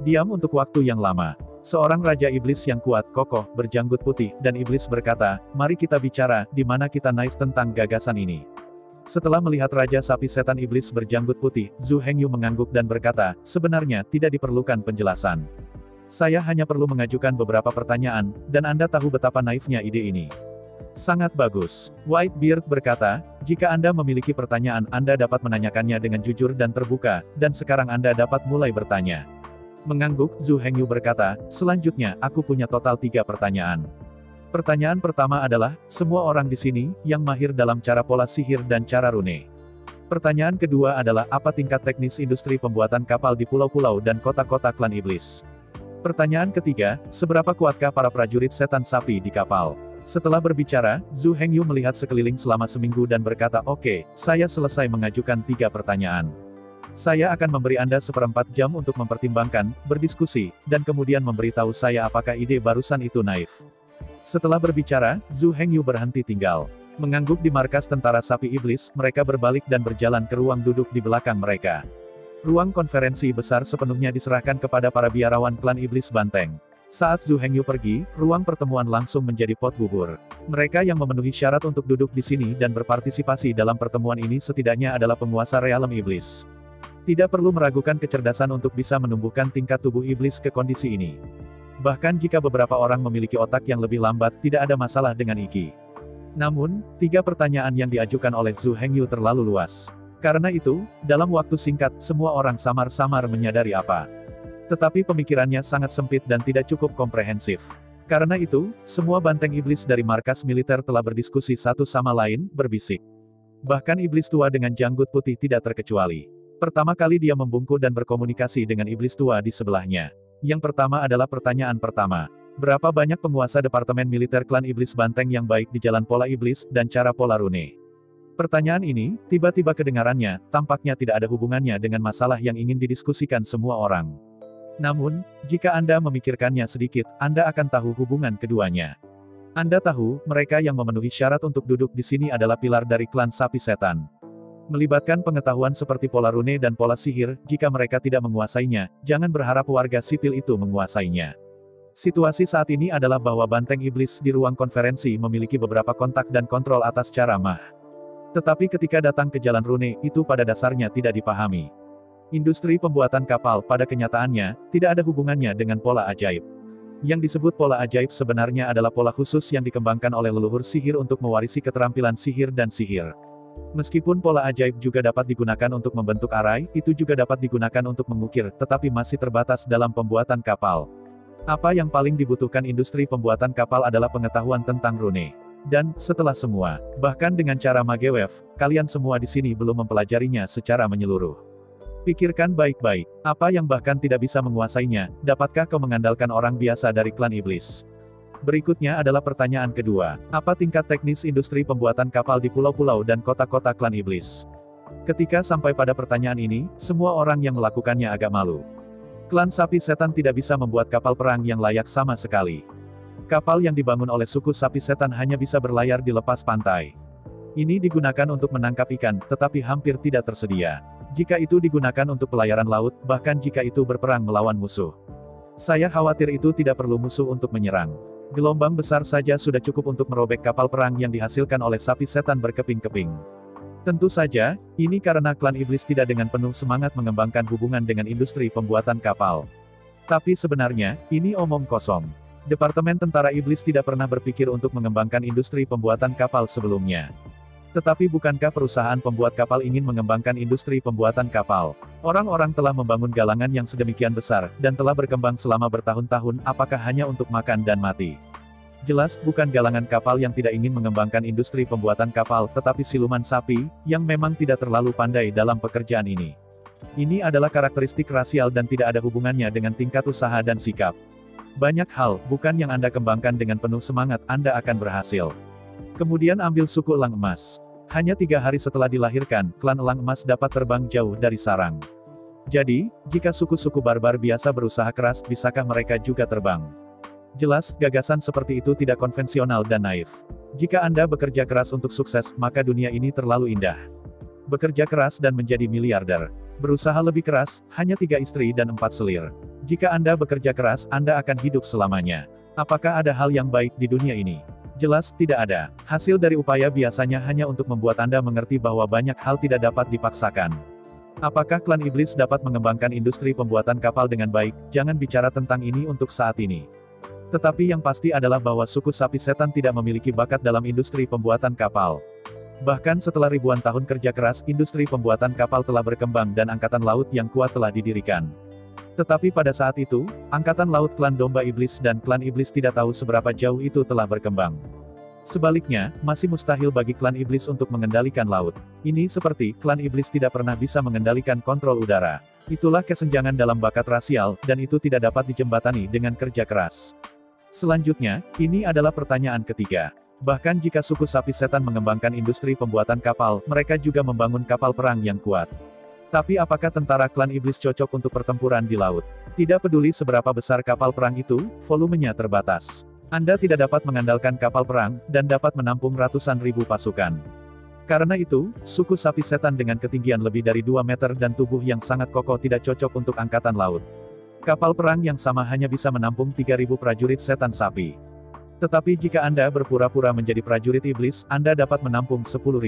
Diam untuk waktu yang lama. Seorang raja iblis yang kuat, kokoh, berjanggut putih, dan iblis berkata, "Mari kita bicara, di mana kita naif tentang gagasan ini." Setelah melihat Raja Sapi Setan Iblis berjanggut putih, Zhu Hengyu mengangguk dan berkata, "Sebenarnya, tidak diperlukan penjelasan. Saya hanya perlu mengajukan beberapa pertanyaan, dan Anda tahu betapa naifnya ide ini." "Sangat bagus." Whitebeard berkata, "Jika Anda memiliki pertanyaan, Anda dapat menanyakannya dengan jujur dan terbuka, dan sekarang Anda dapat mulai bertanya." Mengangguk, Zhu Hengyu berkata, "Selanjutnya, aku punya total 3 pertanyaan. Pertanyaan pertama adalah, semua orang di sini, yang mahir dalam cara pola sihir dan cara rune. Pertanyaan kedua adalah, apa tingkat teknis industri pembuatan kapal di pulau-pulau dan kota-kota klan iblis? Pertanyaan ketiga, seberapa kuatkah para prajurit setan sapi di kapal?" Setelah berbicara, Zhu Hengyu melihat sekeliling selama seminggu dan berkata, "Oke, saya selesai mengajukan 3 pertanyaan. Saya akan memberi Anda 1/4 jam untuk mempertimbangkan, berdiskusi, dan kemudian memberitahu saya apakah ide barusan itu naif." Setelah berbicara, Zhu Hengyu berhenti tinggal. Mengangguk di markas tentara sapi iblis, mereka berbalik dan berjalan ke ruang duduk di belakang mereka. Ruang konferensi besar sepenuhnya diserahkan kepada para biarawan klan iblis banteng. Saat Zhu Hengyu pergi, ruang pertemuan langsung menjadi pot bubur. Mereka yang memenuhi syarat untuk duduk di sini dan berpartisipasi dalam pertemuan ini setidaknya adalah penguasa realem iblis. Tidak perlu meragukan kecerdasan untuk bisa menumbuhkan tingkat tubuh iblis ke kondisi ini. Bahkan jika beberapa orang memiliki otak yang lebih lambat, tidak ada masalah dengan Iki. Namun, 3 pertanyaan yang diajukan oleh Zhu Hengyu terlalu luas. Karena itu, dalam waktu singkat, semua orang samar-samar menyadari apa. Tetapi pemikirannya sangat sempit dan tidak cukup komprehensif. Karena itu, semua banteng iblis dari markas militer telah berdiskusi satu sama lain, berbisik. Bahkan iblis tua dengan janggut putih tidak terkecuali. Pertama kali dia membungkuk dan berkomunikasi dengan iblis tua di sebelahnya. Yang pertama adalah pertanyaan pertama. Berapa banyak penguasa Departemen Militer Klan Iblis Banteng yang baik di jalan pola iblis dan cara pola rune? Pertanyaan ini, tiba-tiba kedengarannya, tampaknya tidak ada hubungannya dengan masalah yang ingin didiskusikan semua orang. Namun, jika Anda memikirkannya sedikit, Anda akan tahu hubungan keduanya. Anda tahu, mereka yang memenuhi syarat untuk duduk di sini adalah pilar dari klan sapi setan. Melibatkan pengetahuan seperti pola rune dan pola sihir, jika mereka tidak menguasainya, jangan berharap warga sipil itu menguasainya. Situasi saat ini adalah bahwa banteng iblis di ruang konferensi memiliki beberapa kontak dan kontrol atas cara mah. Tetapi ketika datang ke jalan rune, itu pada dasarnya tidak dipahami. Industri pembuatan kapal pada kenyataannya, tidak ada hubungannya dengan pola ajaib. Yang disebut pola ajaib sebenarnya adalah pola khusus yang dikembangkan oleh leluhur sihir untuk mewarisi keterampilan sihir dan sihir. Meskipun pola ajaib juga dapat digunakan untuk membentuk arai, itu juga dapat digunakan untuk mengukir, tetapi masih terbatas dalam pembuatan kapal. Apa yang paling dibutuhkan industri pembuatan kapal adalah pengetahuan tentang rune. Dan, setelah semua, bahkan dengan cara Magewef, kalian semua di sini belum mempelajarinya secara menyeluruh. Pikirkan baik-baik, apa yang bahkan tidak bisa menguasainya, dapatkah kau mengandalkan orang biasa dari klan iblis? Berikutnya adalah pertanyaan kedua, apa tingkat teknis industri pembuatan kapal di pulau-pulau dan kota-kota klan iblis? Ketika sampai pada pertanyaan ini, semua orang yang melakukannya agak malu. Klan sapi setan tidak bisa membuat kapal perang yang layak sama sekali. Kapal yang dibangun oleh suku sapi setan hanya bisa berlayar di lepas pantai. Ini digunakan untuk menangkap ikan, tetapi hampir tidak tersedia. Jika itu digunakan untuk pelayaran laut, bahkan jika itu berperang melawan musuh. Saya khawatir itu tidak perlu musuh untuk menyerang. Gelombang besar saja sudah cukup untuk merobek kapal perang yang dihasilkan oleh sapi setan berkeping-keping. Tentu saja, ini karena klan iblis tidak dengan penuh semangat mengembangkan hubungan dengan industri pembuatan kapal. Tapi sebenarnya, ini omong kosong. Departemen Tentara Iblis tidak pernah berpikir untuk mengembangkan industri pembuatan kapal sebelumnya. Tetapi bukankah perusahaan pembuat kapal ingin mengembangkan industri pembuatan kapal? Orang-orang telah membangun galangan yang sedemikian besar, dan telah berkembang selama bertahun-tahun, apakah hanya untuk makan dan mati? Jelas, bukan galangan kapal yang tidak ingin mengembangkan industri pembuatan kapal, tetapi siluman sapi, yang memang tidak terlalu pandai dalam pekerjaan ini. Ini adalah karakteristik rasial dan tidak ada hubungannya dengan tingkat usaha dan sikap. Banyak hal, bukan yang Anda kembangkan dengan penuh semangat, Anda akan berhasil. Kemudian ambil suku elang emas. Hanya 3 hari setelah dilahirkan, klan elang emas dapat terbang jauh dari sarang. Jadi, jika suku-suku barbar biasa berusaha keras, bisakah mereka juga terbang? Jelas, gagasan seperti itu tidak konvensional dan naif. Jika Anda bekerja keras untuk sukses, maka dunia ini terlalu indah. Bekerja keras dan menjadi miliarder. Berusaha lebih keras, hanya 3 istri dan 4 selir. Jika Anda bekerja keras, Anda akan hidup selamanya. Apakah ada hal yang baik di dunia ini? Jelas, tidak ada. Hasil dari upaya biasanya hanya untuk membuat Anda mengerti bahwa banyak hal tidak dapat dipaksakan. Apakah klan iblis dapat mengembangkan industri pembuatan kapal dengan baik? Jangan bicara tentang ini untuk saat ini. Tetapi yang pasti adalah bahwa suku sapi setan tidak memiliki bakat dalam industri pembuatan kapal. Bahkan setelah ribuan tahun kerja keras, industri pembuatan kapal telah berkembang dan angkatan laut yang kuat telah didirikan. Tetapi pada saat itu, angkatan laut klan domba iblis dan klan iblis tidak tahu seberapa jauh itu telah berkembang. Sebaliknya, masih mustahil bagi klan iblis untuk mengendalikan laut. Ini seperti, klan iblis tidak pernah bisa mengendalikan kontrol udara. Itulah kesenjangan dalam bakat rasial, dan itu tidak dapat dijembatani dengan kerja keras. Selanjutnya, ini adalah pertanyaan ketiga. Bahkan jika suku sapi setan mengembangkan industri pembuatan kapal, mereka juga membangun kapal perang yang kuat. Tapi apakah tentara klan iblis cocok untuk pertempuran di laut? Tidak peduli seberapa besar kapal perang itu, volumenya terbatas. Anda tidak dapat mengandalkan kapal perang, dan dapat menampung ratusan ribu pasukan. Karena itu, suku sapi setan dengan ketinggian lebih dari 2 meter dan tubuh yang sangat kokoh tidak cocok untuk angkatan laut. Kapal perang yang sama hanya bisa menampung 3.000 prajurit setan sapi. Tetapi jika Anda berpura-pura menjadi prajurit iblis, Anda dapat menampung 10.000.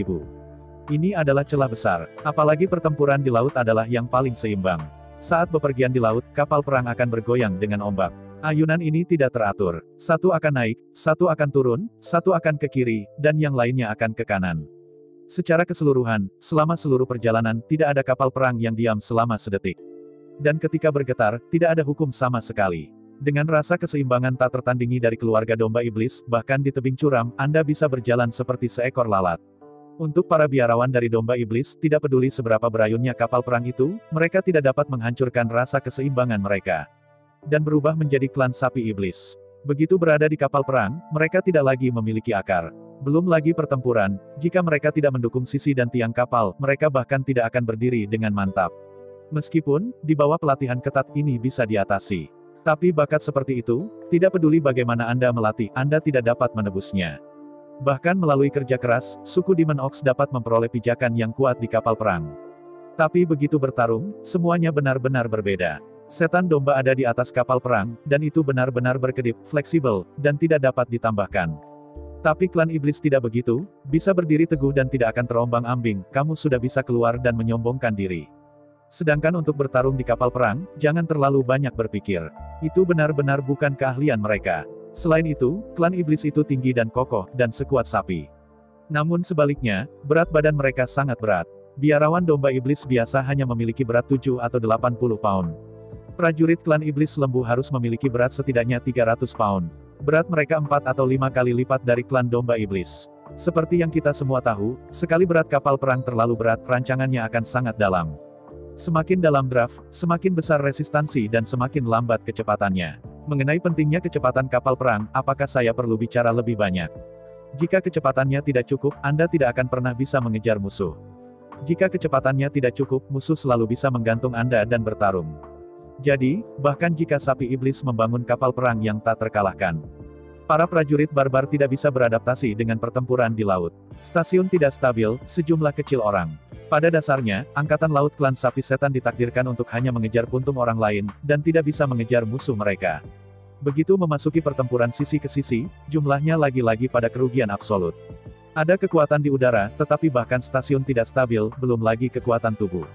Ini adalah celah besar. Apalagi pertempuran di laut adalah yang paling seimbang. Saat bepergian di laut, kapal perang akan bergoyang dengan ombak. Ayunan ini tidak teratur. Satu akan naik, satu akan turun, satu akan ke kiri, dan yang lainnya akan ke kanan. Secara keseluruhan, selama seluruh perjalanan, tidak ada kapal perang yang diam selama sedetik. Dan ketika bergetar, tidak ada hukum sama sekali. Dengan rasa keseimbangan tak tertandingi dari keluarga domba iblis, bahkan di tebing curam, Anda bisa berjalan seperti seekor lalat. Untuk para biarawan dari domba iblis, tidak peduli seberapa berayunnya kapal perang itu, mereka tidak dapat menghancurkan rasa keseimbangan mereka. Dan berubah menjadi klan sapi iblis. Begitu berada di kapal perang, mereka tidak lagi memiliki akar. Belum lagi pertempuran, jika mereka tidak mendukung sisi dan tiang kapal, mereka bahkan tidak akan berdiri dengan mantap. Meskipun, di bawah pelatihan ketat ini bisa diatasi. Tapi bakat seperti itu, tidak peduli bagaimana Anda melatih, Anda tidak dapat menebusnya. Bahkan melalui kerja keras, suku Demon Ox dapat memperoleh pijakan yang kuat di kapal perang. Tapi begitu bertarung, semuanya benar-benar berbeda. Setan domba ada di atas kapal perang, dan itu benar-benar berkedip, fleksibel, dan tidak dapat ditambahkan. Tapi klan iblis tidak begitu, bisa berdiri teguh dan tidak akan terombang-ambing, kamu sudah bisa keluar dan menyombongkan diri. Sedangkan untuk bertarung di kapal perang, jangan terlalu banyak berpikir. Itu benar-benar bukan keahlian mereka. Selain itu, klan iblis itu tinggi dan kokoh, dan sekuat sapi. Namun sebaliknya, berat badan mereka sangat berat. Biarawan domba iblis biasa hanya memiliki berat 7 atau 80 pound. Prajurit klan iblis lembu harus memiliki berat setidaknya 300 pound. Berat mereka 4 atau 5 kali lipat dari klan domba iblis. Seperti yang kita semua tahu, sekali berat kapal perang terlalu berat, rancangannya akan sangat dalam. Semakin dalam draft, semakin besar resistansi dan semakin lambat kecepatannya. Mengenai pentingnya kecepatan kapal perang, apakah saya perlu bicara lebih banyak? Jika kecepatannya tidak cukup, Anda tidak akan pernah bisa mengejar musuh. Jika kecepatannya tidak cukup, musuh selalu bisa menggantung Anda dan bertarung. Jadi, bahkan jika sapi iblis membangun kapal perang yang tak terkalahkan, para prajurit barbar tidak bisa beradaptasi dengan pertempuran di laut. Stasiun tidak stabil, sejumlah kecil orang. Pada dasarnya, angkatan laut klan sapi setan ditakdirkan untuk hanya mengejar puntung orang lain, dan tidak bisa mengejar musuh mereka. Begitu memasuki pertempuran sisi ke sisi, jumlahnya lagi-lagi pada kerugian absolut. Ada kekuatan di udara, tetapi bahkan stasiun tidak stabil, belum lagi kekuatan tubuh.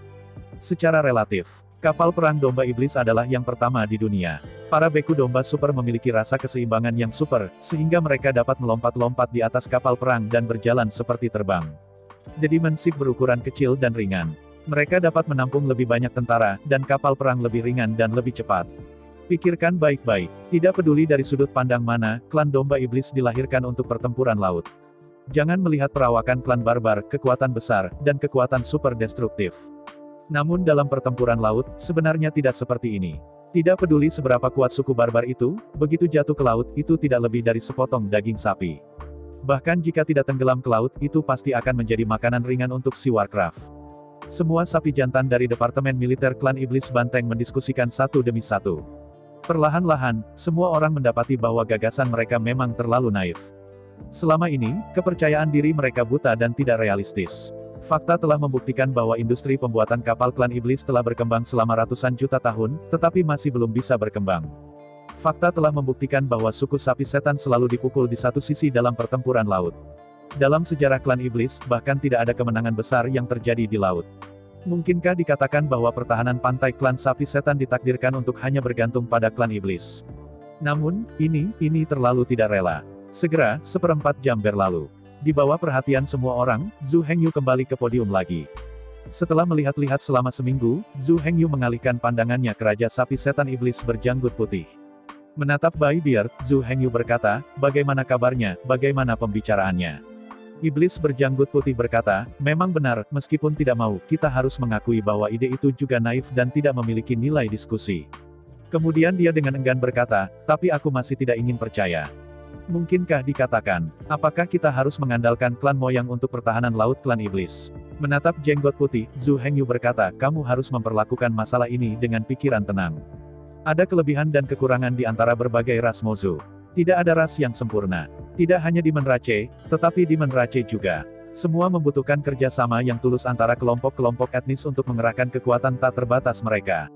Secara relatif, kapal perang domba iblis adalah yang pertama di dunia. Para beku domba super memiliki rasa keseimbangan yang super, sehingga mereka dapat melompat-lompat di atas kapal perang dan berjalan seperti terbang. The Demon Ship berukuran kecil dan ringan. Mereka dapat menampung lebih banyak tentara, dan kapal perang lebih ringan dan lebih cepat. Pikirkan baik-baik, tidak peduli dari sudut pandang mana, klan domba iblis dilahirkan untuk pertempuran laut. Jangan melihat perawakan klan barbar, kekuatan besar, dan kekuatan super destruktif. Namun dalam pertempuran laut, sebenarnya tidak seperti ini. Tidak peduli seberapa kuat suku barbar itu, begitu jatuh ke laut, itu tidak lebih dari sepotong daging sapi. Bahkan jika tidak tenggelam ke laut, itu pasti akan menjadi makanan ringan untuk si Warcraft. Semua sapi jantan dari Departemen Militer Klan Iblis Banteng mendiskusikan satu demi satu. Perlahan-lahan, semua orang mendapati bahwa gagasan mereka memang terlalu naif. Selama ini, kepercayaan diri mereka buta dan tidak realistis. Fakta telah membuktikan bahwa industri pembuatan kapal klan iblis telah berkembang selama ratusan juta tahun, tetapi masih belum bisa berkembang. Fakta telah membuktikan bahwa suku sapi setan selalu dipukul di satu sisi dalam pertempuran laut. Dalam sejarah klan iblis, bahkan tidak ada kemenangan besar yang terjadi di laut. Mungkinkah dikatakan bahwa pertahanan pantai klan sapi setan ditakdirkan untuk hanya bergantung pada klan iblis? Namun, ini terlalu tidak rela. Segera, 1/4 jam berlalu. Di bawah perhatian semua orang, Zhu Hengyu kembali ke podium lagi. Setelah melihat-lihat selama seminggu, Zhu Hengyu mengalihkan pandangannya ke Raja Sapi Setan Iblis berjanggut putih. Menatap Bai Beard, Zhu Hengyu berkata, "Bagaimana kabarnya, bagaimana pembicaraannya?" Iblis berjanggut putih berkata, "Memang benar, meskipun tidak mau, kita harus mengakui bahwa ide itu juga naif dan tidak memiliki nilai diskusi." Kemudian dia dengan enggan berkata, "Tapi aku masih tidak ingin percaya. Mungkinkah dikatakan, apakah kita harus mengandalkan klan moyang untuk pertahanan laut klan iblis?" Menatap jenggot putih, Zhu Hengyu berkata, "Kamu harus memperlakukan masalah ini dengan pikiran tenang. Ada kelebihan dan kekurangan di antara berbagai ras Mozu. Tidak ada ras yang sempurna. Tidak hanya di Menrache, tetapi di Menrache juga. Semua membutuhkan kerjasama yang tulus antara kelompok-kelompok etnis untuk mengerahkan kekuatan tak terbatas mereka.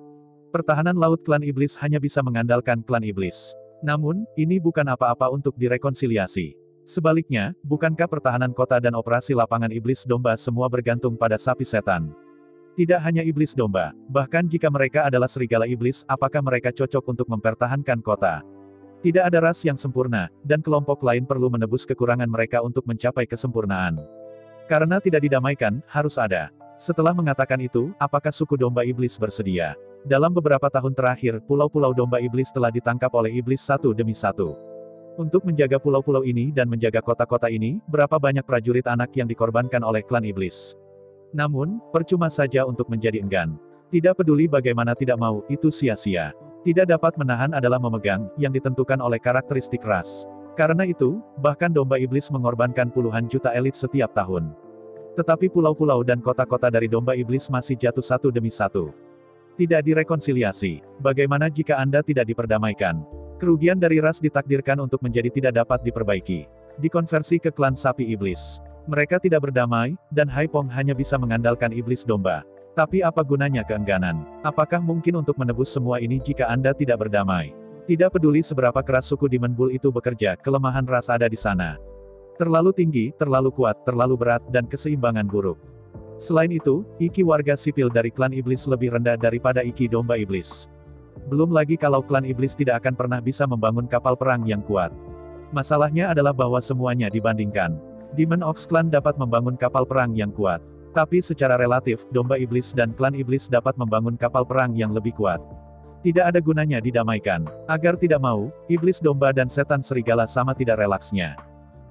Pertahanan laut klan iblis hanya bisa mengandalkan klan iblis. Namun, ini bukan apa-apa untuk direkonsiliasi. Sebaliknya, bukankah pertahanan kota dan operasi lapangan iblis domba semua bergantung pada sapi setan? Tidak hanya iblis domba, bahkan jika mereka adalah serigala iblis, apakah mereka cocok untuk mempertahankan kota? Tidak ada ras yang sempurna, dan kelompok lain perlu menebus kekurangan mereka untuk mencapai kesempurnaan. Karena tidak didamaikan, harus ada. Setelah mengatakan itu, apakah suku domba iblis bersedia? Dalam beberapa tahun terakhir, pulau-pulau domba iblis telah ditangkap oleh iblis satu demi satu. Untuk menjaga pulau-pulau ini dan menjaga kota-kota ini, berapa banyak prajurit anak yang dikorbankan oleh klan iblis? Namun, percuma saja untuk menjadi enggan. Tidak peduli bagaimana tidak mau, itu sia-sia. Tidak dapat menahan adalah memegang, yang ditentukan oleh karakteristik ras. Karena itu, bahkan domba iblis mengorbankan puluhan juta elit setiap tahun. Tetapi pulau-pulau dan kota-kota dari domba iblis masih jatuh satu demi satu. Tidak direkonsiliasi. Bagaimana jika Anda tidak diperdamaikan? Kerugian dari ras ditakdirkan untuk menjadi tidak dapat diperbaiki. Dikonversi ke klan sapi iblis. Mereka tidak berdamai, dan Haipong hanya bisa mengandalkan iblis domba. Tapi apa gunanya keengganan? Apakah mungkin untuk menebus semua ini jika Anda tidak berdamai? Tidak peduli seberapa keras suku Demon Bull itu bekerja, kelemahan ras ada di sana. Terlalu tinggi, terlalu kuat, terlalu berat, dan keseimbangan buruk. Selain itu, IQ warga sipil dari klan iblis lebih rendah daripada IQ domba iblis. Belum lagi kalau klan iblis tidak akan pernah bisa membangun kapal perang yang kuat. Masalahnya adalah bahwa semuanya dibandingkan. Demon Ox Clan dapat membangun kapal perang yang kuat. Tapi secara relatif, domba iblis dan klan iblis dapat membangun kapal perang yang lebih kuat. Tidak ada gunanya didamaikan. Agar tidak mau, iblis domba dan setan serigala sama tidak relaksnya.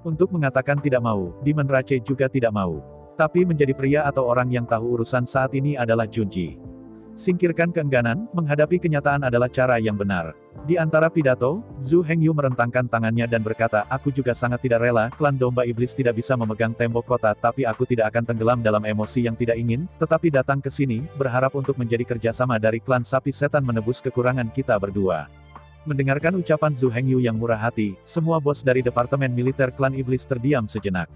Untuk mengatakan tidak mau, Demon Rache juga tidak mau. Tapi menjadi pria atau orang yang tahu urusan saat ini adalah Junji. Singkirkan keengganan, menghadapi kenyataan adalah cara yang benar. Di antara pidato, Zhu Hengyu merentangkan tangannya dan berkata, aku juga sangat tidak rela, klan domba iblis tidak bisa memegang tembok kota, tapi aku tidak akan tenggelam dalam emosi yang tidak ingin, tetapi datang ke sini, berharap untuk menjadi kerjasama dari klan sapi setan menebus kekurangan kita berdua. Mendengarkan ucapan Zhu Hengyu yang murah hati, semua bos dari departemen militer klan iblis terdiam sejenak.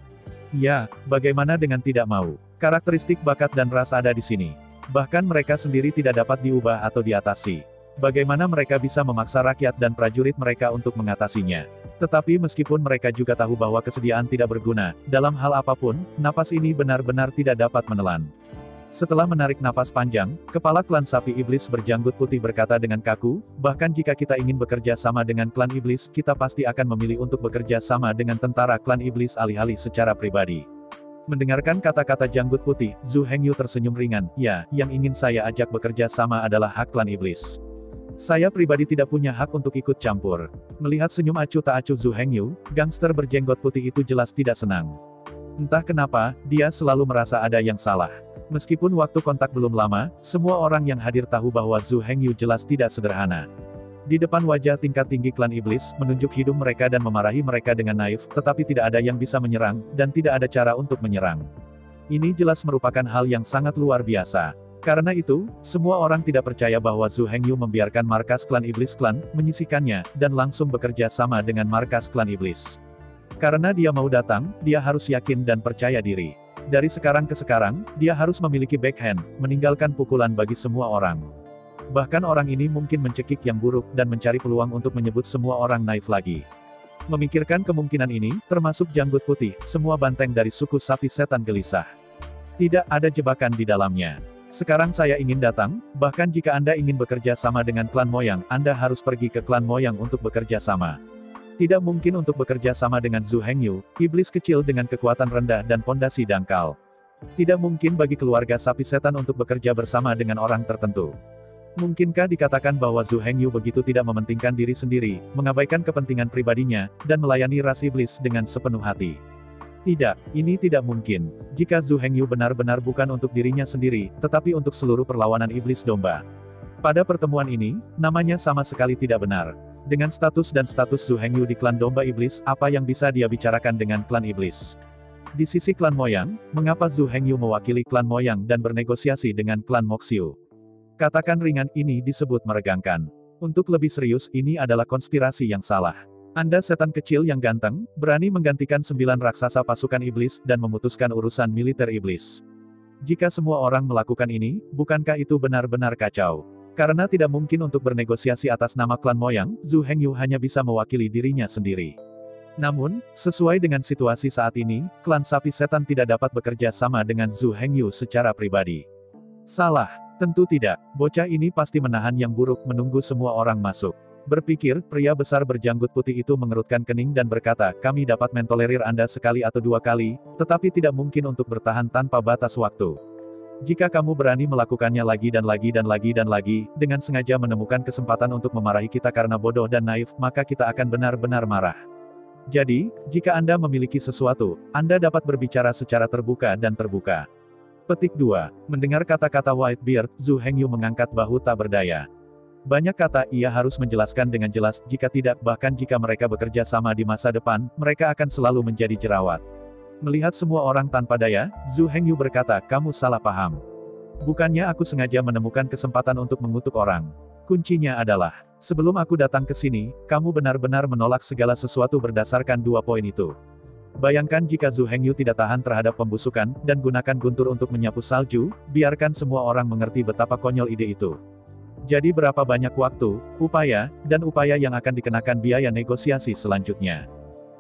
Ya, bagaimana dengan tidak mau? Karakteristik bakat dan ras ada di sini. Bahkan mereka sendiri tidak dapat diubah atau diatasi. Bagaimana mereka bisa memaksa rakyat dan prajurit mereka untuk mengatasinya? Tetapi meskipun mereka juga tahu bahwa kesediaan tidak berguna, dalam hal apapun, napas ini benar-benar tidak dapat menelan. Setelah menarik napas panjang, kepala klan sapi iblis berjanggut putih berkata dengan kaku, bahkan jika kita ingin bekerja sama dengan klan iblis, kita pasti akan memilih untuk bekerja sama dengan tentara klan iblis alih-alih secara pribadi. Mendengarkan kata-kata janggut putih, Zhu Hengyu tersenyum ringan, ya, yang ingin saya ajak bekerja sama adalah hak klan iblis. Saya pribadi tidak punya hak untuk ikut campur. Melihat senyum acuh tak acuh Zhu Hengyu, gangster berjenggot putih itu jelas tidak senang. Entah kenapa, dia selalu merasa ada yang salah. Meskipun waktu kontak belum lama, semua orang yang hadir tahu bahwa Zhu Hengyu jelas tidak sederhana. Di depan wajah tingkat tinggi klan iblis, menunjuk hidung mereka dan memarahi mereka dengan naif, tetapi tidak ada yang bisa menyerang, dan tidak ada cara untuk menyerang. Ini jelas merupakan hal yang sangat luar biasa. Karena itu, semua orang tidak percaya bahwa Zhu Hengyu membiarkan markas klan iblis klan, menyisihkannya, dan langsung bekerja sama dengan markas klan iblis. Karena dia mau datang, dia harus yakin dan percaya diri. Dari sekarang ke sekarang, dia harus memiliki backhand, meninggalkan pukulan bagi semua orang. Bahkan orang ini mungkin mencekik yang buruk dan mencari peluang untuk menyebut semua orang naif lagi. Memikirkan kemungkinan ini, termasuk janggut putih, semua banteng dari suku sapi setan gelisah. Tidak ada jebakan di dalamnya. Sekarang saya ingin datang, bahkan jika Anda ingin bekerja sama dengan klan Moyang, Anda harus pergi ke klan Moyang untuk bekerja sama. Tidak mungkin untuk bekerja sama dengan Zhu Hengyu, iblis kecil dengan kekuatan rendah dan pondasi dangkal. Tidak mungkin bagi keluarga sapi setan untuk bekerja bersama dengan orang tertentu. Mungkinkah dikatakan bahwa Zhu Hengyu begitu tidak mementingkan diri sendiri, mengabaikan kepentingan pribadinya, dan melayani ras iblis dengan sepenuh hati? Tidak, ini tidak mungkin. Jika Zhu Hengyu benar-benar bukan untuk dirinya sendiri, tetapi untuk seluruh perlawanan iblis domba. Pada pertemuan ini, namanya sama sekali tidak benar. Dengan status Zhu Hengyu di klan domba iblis, apa yang bisa dia bicarakan dengan klan iblis? Di sisi klan Moyang, mengapa Zhu Hengyu mewakili klan Moyang dan bernegosiasi dengan klan Moxiu? Katakan ringan, ini disebut meregangkan. Untuk lebih serius, ini adalah konspirasi yang salah. Anda setan kecil yang ganteng, berani menggantikan 9 raksasa pasukan iblis, dan memutuskan urusan militer iblis. Jika semua orang melakukan ini, bukankah itu benar-benar kacau? Karena tidak mungkin untuk bernegosiasi atas nama klan Moyang, Zhu Hengyu hanya bisa mewakili dirinya sendiri. Namun, sesuai dengan situasi saat ini, klan sapi setan tidak dapat bekerja sama dengan Zhu Hengyu secara pribadi. Salah, tentu tidak. Bocah ini pasti menahan yang buruk menunggu semua orang masuk. Berpikir, pria besar berjanggut putih itu mengerutkan kening dan berkata, kami dapat mentolerir Anda sekali atau 2 kali, tetapi tidak mungkin untuk bertahan tanpa batas waktu. Jika kamu berani melakukannya lagi dan lagi dan lagi dan lagi, dengan sengaja menemukan kesempatan untuk memarahi kita karena bodoh dan naif, maka kita akan benar-benar marah. Jadi, jika Anda memiliki sesuatu, Anda dapat berbicara secara terbuka dan terbuka. Petik 2. Mendengar kata-kata Whitebeard, Zhu Hengyu mengangkat bahu tak berdaya. Banyak kata, ia harus menjelaskan dengan jelas, jika tidak, bahkan jika mereka bekerja sama di masa depan, mereka akan selalu menjadi jerawat. Melihat semua orang tanpa daya, Zhu Hengyu berkata, kamu salah paham. Bukannya aku sengaja menemukan kesempatan untuk mengutuk orang. Kuncinya adalah, sebelum aku datang ke sini, kamu benar-benar menolak segala sesuatu berdasarkan 2 poin itu. Bayangkan jika Zhu Hengyu tidak tahan terhadap pembusukan, dan gunakan guntur untuk menyapu salju, biarkan semua orang mengerti betapa konyol ide itu. Jadi berapa banyak waktu, upaya, dan upaya yang akan dikenakan biaya negosiasi selanjutnya.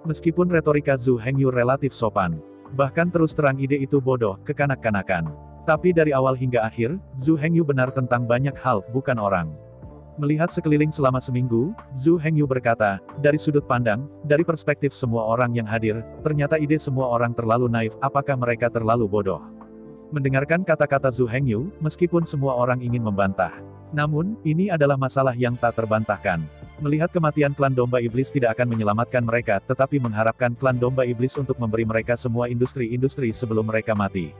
Meskipun retorika Zhu Hengyu relatif sopan, bahkan terus terang ide itu bodoh, kekanak-kanakan. Tapi dari awal hingga akhir, Zhu Hengyu benar tentang banyak hal, bukan orang. Melihat sekeliling selama seminggu, Zhu Hengyu berkata, dari sudut pandang, dari perspektif semua orang yang hadir, ternyata ide semua orang terlalu naif, apakah mereka terlalu bodoh? Mendengarkan kata-kata Zhu Hengyu, meskipun semua orang ingin membantah. Namun, ini adalah masalah yang tak terbantahkan. Melihat kematian klan domba iblis tidak akan menyelamatkan mereka, tetapi mengharapkan klan domba iblis untuk memberi mereka semua industri-industri sebelum mereka mati.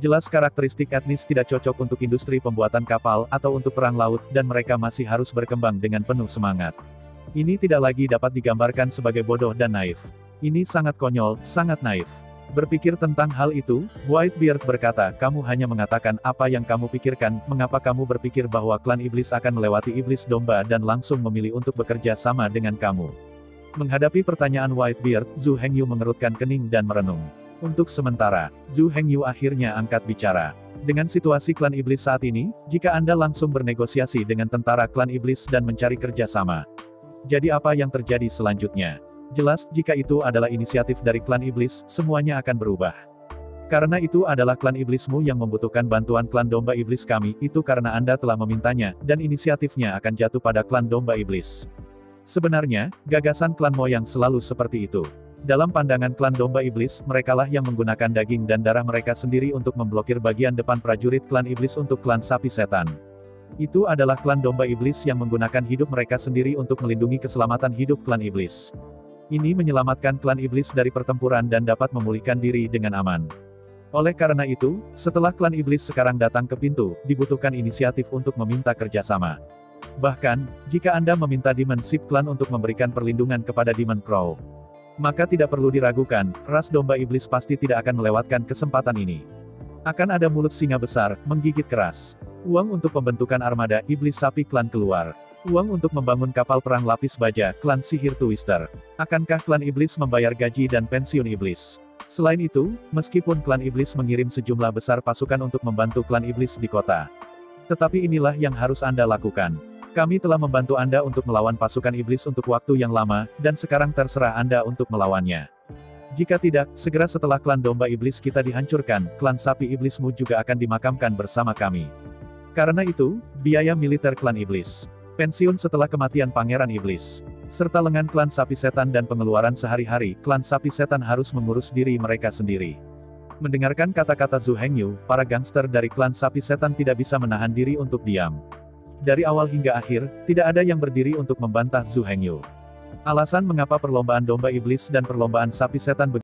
Jelas karakteristik etnis tidak cocok untuk industri pembuatan kapal atau untuk perang laut, dan mereka masih harus berkembang dengan penuh semangat. Ini tidak lagi dapat digambarkan sebagai bodoh dan naif. Ini sangat konyol, sangat naif. Berpikir tentang hal itu, Whitebeard berkata, kamu hanya mengatakan apa yang kamu pikirkan, mengapa kamu berpikir bahwa klan iblis akan melewati iblis domba dan langsung memilih untuk bekerja sama dengan kamu? Menghadapi pertanyaan Whitebeard, Zhu Hengyu mengerutkan kening dan merenung. Untuk sementara, Zhu Hengyu akhirnya angkat bicara. Dengan situasi klan iblis saat ini, jika Anda langsung bernegosiasi dengan tentara klan iblis dan mencari kerjasama, jadi apa yang terjadi selanjutnya? Jelas, jika itu adalah inisiatif dari klan iblis, semuanya akan berubah. Karena itu adalah klan iblismu yang membutuhkan bantuan klan domba iblis kami, itu karena Anda telah memintanya, dan inisiatifnya akan jatuh pada klan domba iblis. Sebenarnya, gagasan klan moyang selalu seperti itu. Dalam pandangan klan domba iblis, merekalah yang menggunakan daging dan darah mereka sendiri untuk memblokir bagian depan prajurit klan iblis untuk klan sapi setan. Itu adalah klan domba iblis yang menggunakan hidup mereka sendiri untuk melindungi keselamatan hidup klan iblis. Ini menyelamatkan klan iblis dari pertempuran dan dapat memulihkan diri dengan aman. Oleh karena itu, setelah klan iblis sekarang datang ke pintu, dibutuhkan inisiatif untuk meminta kerjasama. Bahkan, jika Anda meminta Demon Ship Clan untuk memberikan perlindungan kepada Demon Crow, maka tidak perlu diragukan, ras domba iblis pasti tidak akan melewatkan kesempatan ini. Akan ada mulut singa besar, menggigit keras. Uang untuk pembentukan armada iblis sapi klan keluar. Uang untuk membangun kapal perang lapis baja klan sihir Twister. Akankah klan iblis membayar gaji dan pensiun iblis? Selain itu, meskipun klan iblis mengirim sejumlah besar pasukan untuk membantu klan iblis di kota, tetapi inilah yang harus Anda lakukan. Kami telah membantu Anda untuk melawan pasukan iblis untuk waktu yang lama, dan sekarang terserah Anda untuk melawannya. Jika tidak, segera setelah klan domba iblis kita dihancurkan, klan sapi iblismu juga akan dimakamkan bersama kami. Karena itu, biaya militer klan iblis, pensiun setelah kematian pangeran iblis, serta lengan klan sapi setan dan pengeluaran sehari-hari, klan sapi setan harus mengurus diri mereka sendiri. Mendengarkan kata-kata Zhu Hengyu, para gangster dari klan sapi setan tidak bisa menahan diri untuk diam. Dari awal hingga akhir, tidak ada yang berdiri untuk membantah Zhu Hengyu. Alasan mengapa perlombaan domba iblis dan perlombaan sapi setan begitu